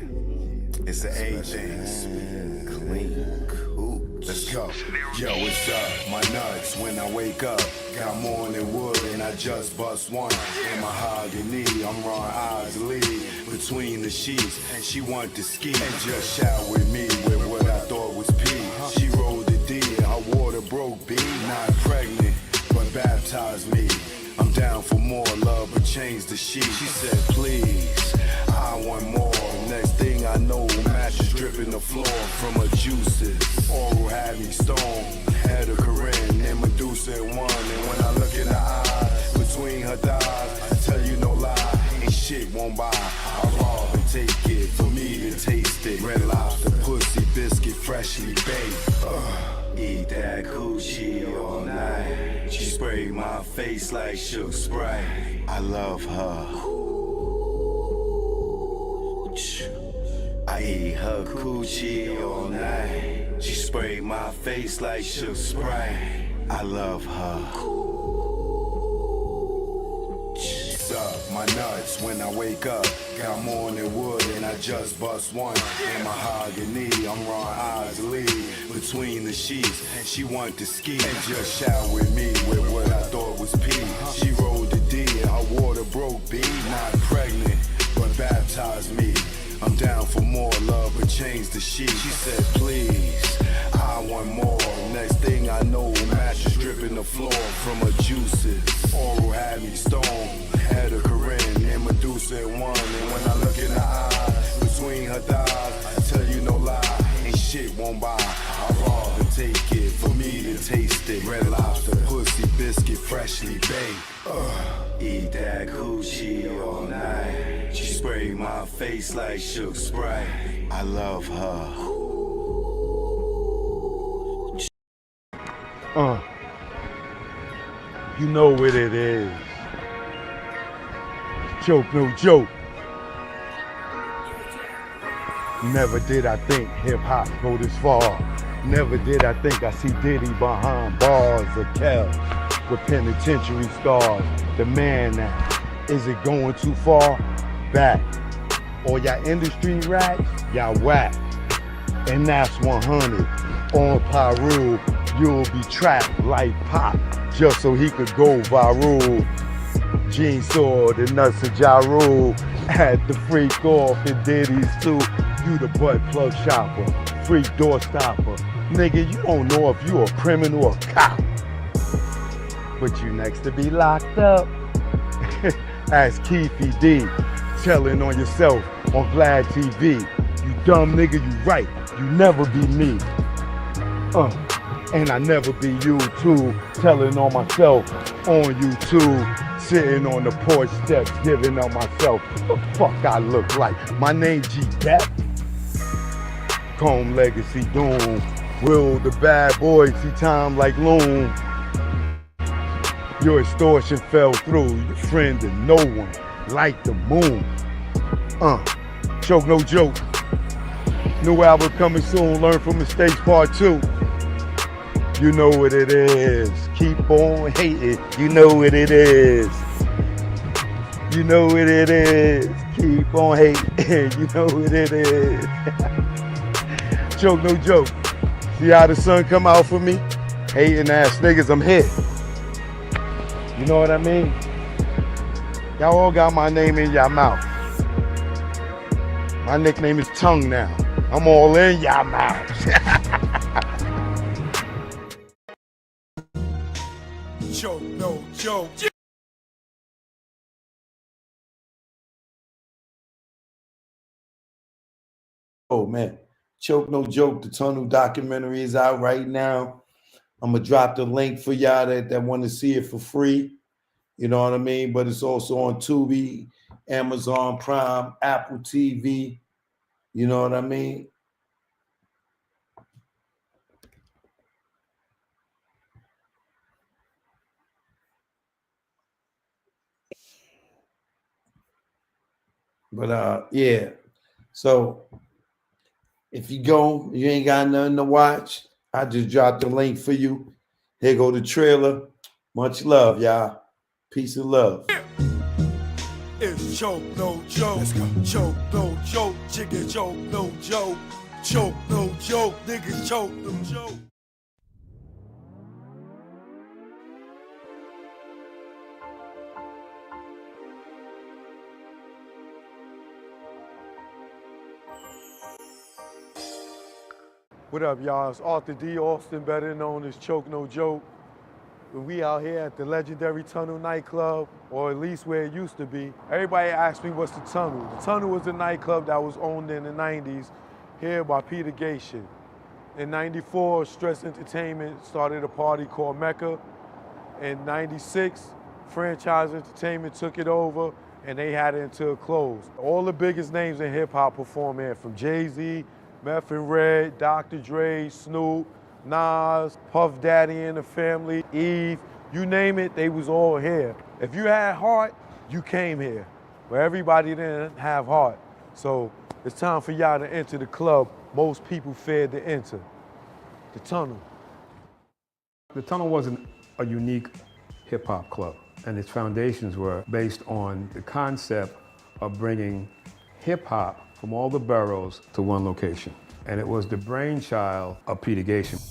It's an A thing. Clean cooch. Let's go. Yo, what's up? My nuts when I wake up. Got morning wood and I just bust one. In mahogany, I'm Ron Osley. Between the sheets, and she want to ski. And just shout with me with what I thought was pee. She rolled the D and her water broke B. Not pregnant, but baptized me. I'm down for more love, but change the sheet. She said, please, I want more. Next thing I know, mattress dripping the floor from her juices. Oral had me stoned, had a Corinne and Medusa in one. And when I look in her eyes, between her thighs, I tell you no lie, ain't shit won't buy. I rob and take it for me to taste it. Red Lobster, pussy, biscuit, freshly baked. Eat that coochie all night. She sprayed my face like Shook Sprite. I love her. I eat her coochie all night. She sprayed my face like Shook Sprite. I love her. Up my nuts when I wake up. Got morning wood and I just bust one. In mahogany, I'm Ron Osley. Between the sheets, and she want to ski. And just shout with me with what I thought was pee. She rolled the D and her water broke B. Not pregnant, but baptized me. I'm down for more love, but change the sheet. She said, please, I want more. Next thing I know, mattress dripping the floor from her juices. Oral had me stoned, had a Corinne and Medusa in one. And when I look in her eyes, between her thighs, I tell you no lie, ain't shit won't buy. I rob and take it for me to taste it. Red Lobster, pussy, biscuit, freshly baked. Eat that coochie all night. She sprayed my face like Shook Sprite. I love her. You know what it is. Joke, no joke. Never did I think hip-hop go this far. Never did I think I see Diddy behind bars of Kel with penitentiary scars. The man now, is it going too far? Back. Or y'all industry rats, y'all whack. And that's 100. On Pyru, you'll be trapped like Pop, just so he could go viral. Gene saw the nuts of Ja Rule, had the freak off in Diddy's too. You the butt plug shopper, freak door stopper. Nigga, you don't know if you a criminal or cop. But you next to be locked up. Ask Keefy D, telling on yourself on Vlad TV. You dumb nigga, you right, you never be me. And I never be you too, telling on myself on YouTube, sitting on the porch steps, giving up myself. The fuck I look like? My name G Depp. Comb Legacy Doom. Will the bad boys see time like loom? Your extortion fell through, your friend and no one, like the moon. Joke, no joke. New album coming soon, learn from mistakes part 2. You know what it is. Keep on hating. You know what it is. You know what it is. Keep on hating. You know what it is. Joke, no joke. See how the sun come out for me? Hating ass niggas, I'm here. You know what I mean? Y'all all got my name in your mouth. My nickname is Tongue now. I'm all in your mouth. Joke, no joke. Oh man, Choke No Joke, the Tunnel documentary is out right now. I'm gonna drop the link for y'all that want to see it for free. You know what I mean? But it's also on Tubi, Amazon Prime, Apple TV. You know what I mean? But yeah. So if you go, you ain't got nothing to watch, I just dropped the link for you. Here go the trailer. Much love, y'all. Peace and love. It's choke, no joke. Let's go. Choke, no joke. Chicken choke, no joke. Choke, no joke. Niggas choke, no joke. What up, y'all? It's Arthur D. Austin, better known as Choke No Joke. We out here at the legendary Tunnel nightclub, or at least where it used to be. Everybody asks me what's the Tunnel. The Tunnel was a nightclub that was owned in the 90s here by Peter Gateshin. In 94, Stress Entertainment started a party called Mecca. In 96, Franchise Entertainment took it over and they had it until it closed. All the biggest names in hip hop perform here, from Jay-Z, Meth and Red, Dr. Dre, Snoop, Nas, Puff Daddy and the Family, Eve, you name it, they was all here. If you had heart, you came here. But everybody didn't have heart. So it's time for y'all to enter the club most people feared to enter, the Tunnel. The Tunnel wasn't a unique hip-hop club, and its foundations were based on the concept of bringing hip-hop from all the boroughs to one location. And it was the brainchild of Peter Gateshin.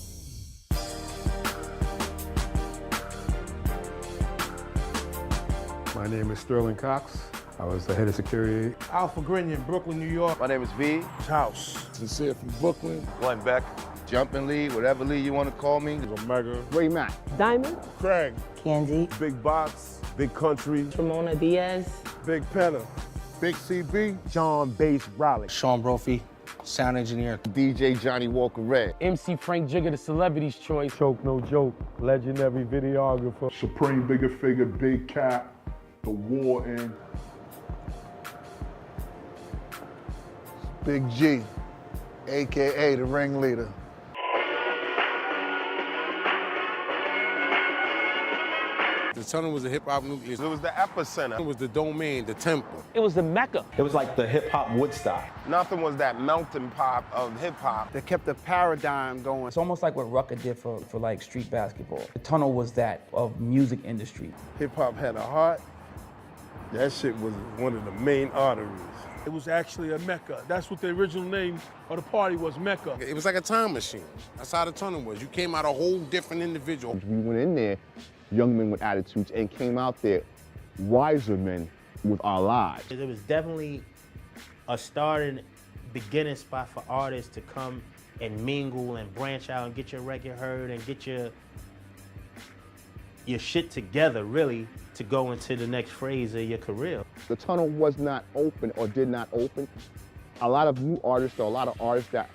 My name is Sterling Cox. I was the head of security. Alpha Grinion, Brooklyn, New York. My name is V. House. Sincere from Brooklyn. Glenn Beck. Jumping Lee, whatever Lee you want to call me. Omega. Ray Mack. Diamond. Craig. Candy. Big Box. Big Country. Ramona Diaz. Big Penna. Big CB. John Bass Raleigh. Sean Brophy, sound engineer. DJ Johnny Walker Red. MC Frank Jigger, the celebrity's choice. Choke No Joke, legendary videographer. Supreme Bigger Figure, Big Cap, The Warden. Big G, AKA the ringleader. The Tunnel was a hip-hop nucleus. It was the epicenter. It was the domain, the temple. It was the Mecca. It was like the hip-hop Woodstock. Nothing was that melting pot of hip-hop. They kept the paradigm going. It's almost like what Rucker did for like street basketball. The Tunnel was that of music industry. Hip-hop had a heart. That shit was one of the main arteries. It was actually a Mecca. That's what the original name of the party was, Mecca. It was like a time machine. That's how the Tunnel was. You came out a whole different individual. We went in there, young men with attitudes, and came out there wiser men with our lives. It was definitely a starting, beginning spot for artists to come and mingle and branch out and get your record heard and get your shit together, really, to go into the next phase of your career. The Tunnel was not open or did not open. A lot of new artists, or a lot of artists that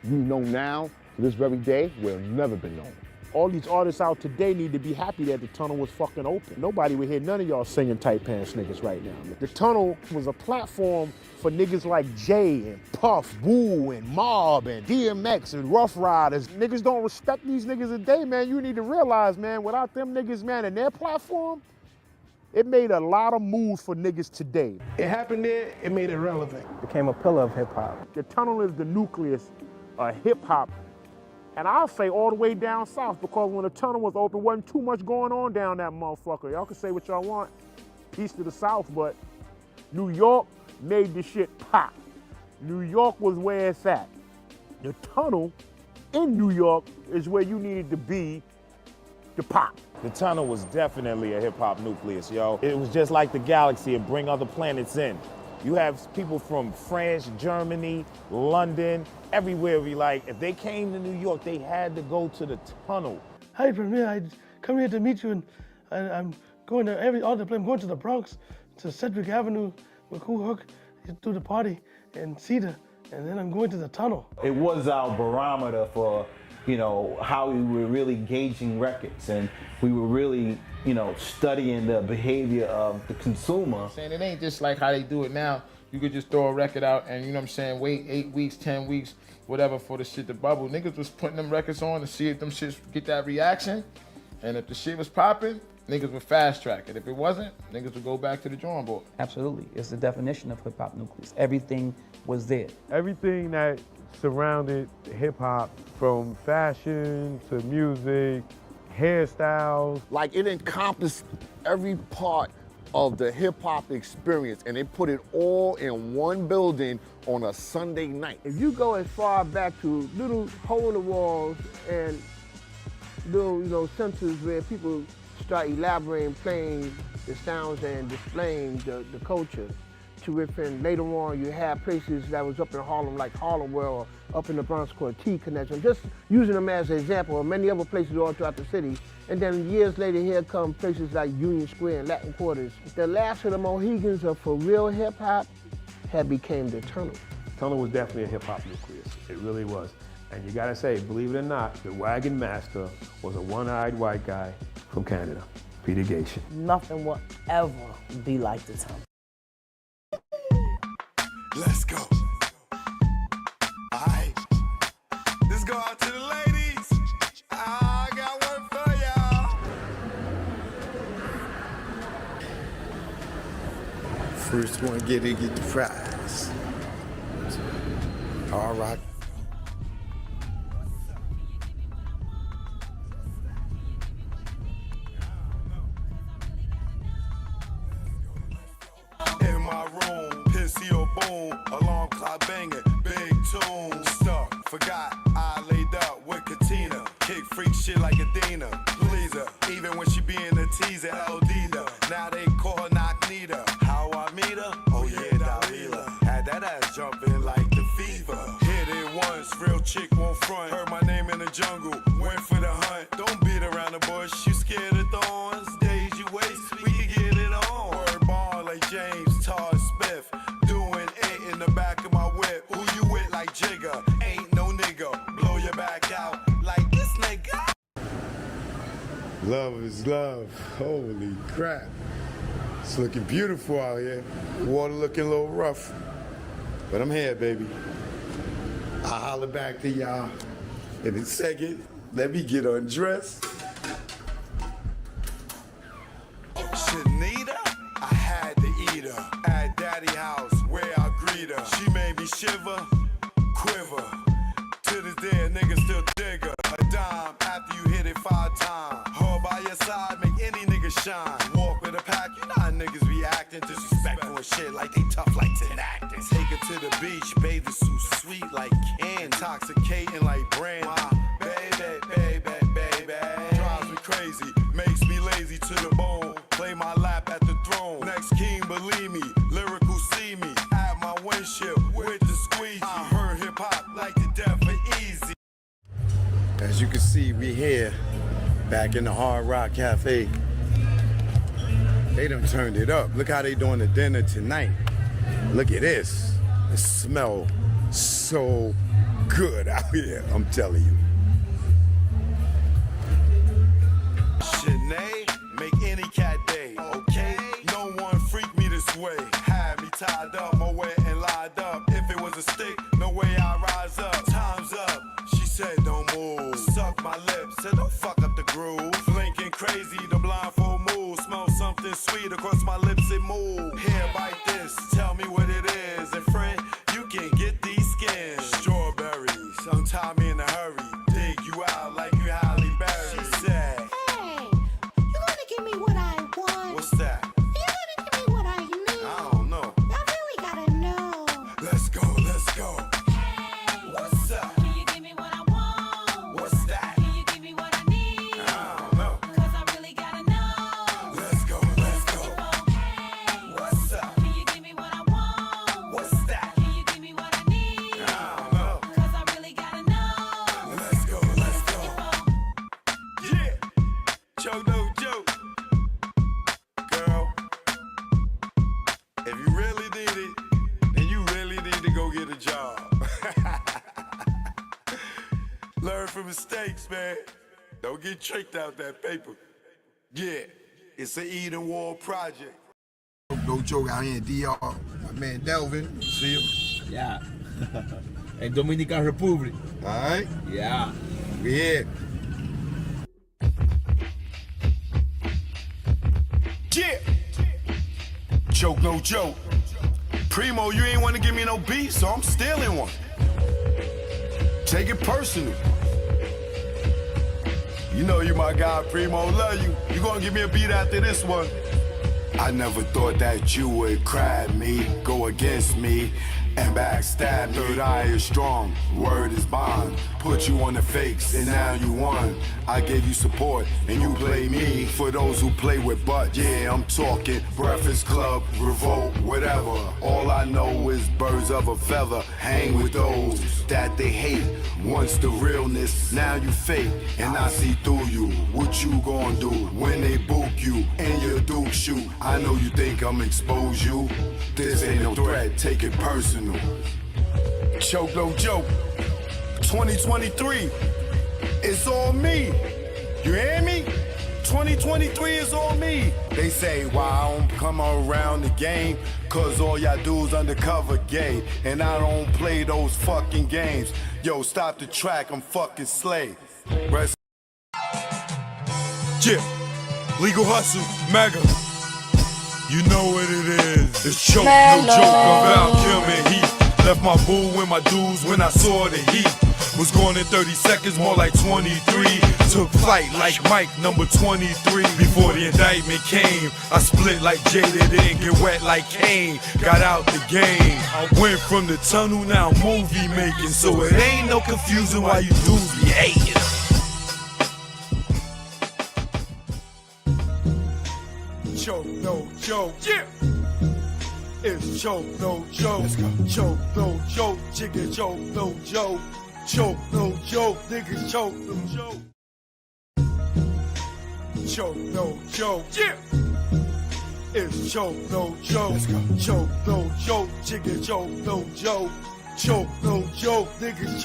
we know now, to this very day, will have never been known. All these artists out today need to be happy that the Tunnel was fucking open. Nobody would hear none of y'all singing tight pants niggas right now. The Tunnel was a platform for niggas like Jay and Puff, Wu and Mob and DMX and Rough Riders. Niggas don't respect these niggas today, man. You need to realize, man, without them niggas, man, and their platform, it made a lot of moves for niggas today. It happened there, it made it relevant. Became a pillar of hip hop. The Tunnel is the nucleus of hip hop. And I'll say all the way down south, because when the Tunnel was open, wasn't too much going on down that motherfucker. Y'all can say what y'all want, east of the south, but New York made this shit pop. New York was where it's at. The Tunnel in New York is where you needed to be to pop. The Tunnel was definitely a hip-hop nucleus, yo. It was just like the galaxy and bring other planets in. You have people from France, Germany, London, everywhere. If they came to New York, they had to go to the Tunnel. Hi, from here. I come here to meet you, and I'm going to all the place. I'm going to the Bronx, to Sedgwick Avenue, McCool Hook, do the party, and Cedar, and then I'm going to the Tunnel. It was our barometer for, how we were really gauging records, and we were really, studying the behavior of the consumer. It ain't just like how they do it now. You could just throw a record out and, wait 8 weeks, 10 weeks, whatever for the shit to bubble. Niggas was putting them records on to see if them shits get that reaction. And if the shit was popping, niggas would fast track it. If it wasn't, niggas would go back to the drawing board. Absolutely. It's the definition of hip hop nucleus. Everything was there. Everything that surrounded hip hop, from fashion to music hairstyles. Like it encompassed every part of the hip hop experience, and they put it all in one building on a Sunday night. If you go as far back to little hole in the walls and little, centers where people start elaborating, playing the sounds and displaying the culture, to within later on you have places that was up in Harlem like Harlem World, or up in the Bronx called T Connection, just using them as an example of many other places all throughout the city. And then years later here come places like Union Square and Latin Quarters. The last of the Mohegans of for real hip hop had became the Tunnel. Tunnel was definitely a hip hop nucleus. It really was. And you gotta say, believe it or not, the wagon master was a one-eyed white guy from Canada, Peter Gation. Nothing will ever be like the Tunnel. Let's go. Alright. Let's go out to the ladies. I got one for y'all. First one get the prize. All right. In my room, pissy or boom, alarm clock banging, big tune. Stuck, forgot, I laid up with Katina. Kick freak shit like Adina, please her. Even when she being a teaser, Eldida. Now they call her Knock Nita. How I meet her? Oh yeah, Dalila. Had that ass jumping like the fever. Hit it once, real chick won't front. Heard my name in the jungle, went for the hunt. Don't beat around the bush, you scared of thorns. Days you waste, we can get it on. Word bond like James Todd Smith. Doing it in the back of my whip. Who you with like Jigga? Ain't no nigga. Blow your back out like this nigga. Love is love. Holy crap. It's looking beautiful out here. Water looking a little rough. But I'm here, baby. I'll holler back to y'all in a second. Let me get undressed. Shanita, I had to eat her at Daddy house where I greet her. She made me shiver, quiver. To this day, a nigga still dig her. A dime after you hit it 5 times. Her by your side, make any nigga shine. Walk with a pack, you know how niggas be acting. Disrespectful and shit like they tough like 10 acting. Take her to the beach, bathing suit sweet like candy. Intoxicating like brandy. My baby, baby, baby. Drives me crazy, makes me lazy to the bone. Play my lap at the throne. Next king, believe me, lyrical see me. At my windshield with the squeegee. I heard hip hop like the death for easy. As you can see, we here, back in the Hard Rock Cafe. They done turned it up. Look how they doing the dinner tonight. Look at this. It smells so good out here, I'm telling you. Shanae, make any cat day, okay? No one freak me this way. Had me tied up, my way and lied up. If it was a stick, no way I rise up. Time's up, she said don't move. Suck my lips, said don't fuck up the groove. Blinking crazy, the blindfold move. Smell something sweet across my lips and move. Here, bite this, tell me what it is. And friend, you can get these skins. Strawberries, untie me in a hurry. Dig you out like you Halle Berry. She said, Give me what I want. what's that? You gotta give me what I need. I don't know. I really gotta know. Let's go, let's go. What's up? Can you give me what I want? What's that? Can you give me what I need? I don't know. Cause I really gotta know. Let's go, let's go. What's up? Can you give me what I want? What's that? Can you give me what I need? I don't know. Cause I really gotta know. Let's go, let's go. Yeah. Joke, no joke. Girl, if you really need it, then you really need to go get a job. Learn from mistakes, man. Don't get tricked out that paper. Yeah, it's an Eden Wall project. No joke out here in DR. My man Delvin, see him? Yeah. In Dominican Republic. All right? Yeah. We here. Yeah. Joke, no joke. Primo, you ain't want to give me no beat, so I'm stealing one. Take it personal. You know you my guy, Primo, love you. You gonna give me a beat after this one? I never thought that you would cry me, go against me, and backstab me. Third eye is strong, word is bond. Put you on the fakes, and now you won. I gave you support, and you play me. For those who play with butt, yeah, I'm talking Breakfast Club, Revolt, whatever. All I know is birds of a feather. Hang with those that they hate. Once the realness, now you fake, and I see through you. What you gonna do when they book you in your Duke shoe? I know you think I'm expose you. This ain't no threat, take it personal. Choke, no joke. 2023, it's all me. You hear me? 2023 is all me. They say, why I don't come around the game? Cause all y'all dudes undercover gay. And I don't play those fucking games. Yo, stop the track, I'm fucking slay. Rest. Yeah, Legal Hustle, Mega. You know what it is. It's choke, no joke about Kim and Heath. Left my boo and my dudes when I saw the heat. Was gone in 30 seconds, more like 23. Took flight like Mike, number 23. Before the indictment came, I split like Jada, didn't get wet like Kane. Got out the game. I went from the tunnel, now movie making. So it ain't no confusion why you dudes be hating. Choke, no joke. Yeah. It's choke, no joke. Let's go. Choke, no joke. Chicken choke, no joke. Choke, no joke. Niggas choke, no joke. Choke, no joke. Yeah. It's choke, no joke. Let's go. Choke, no joke. Chicken choke, no joke. Choke, no joke. Niggas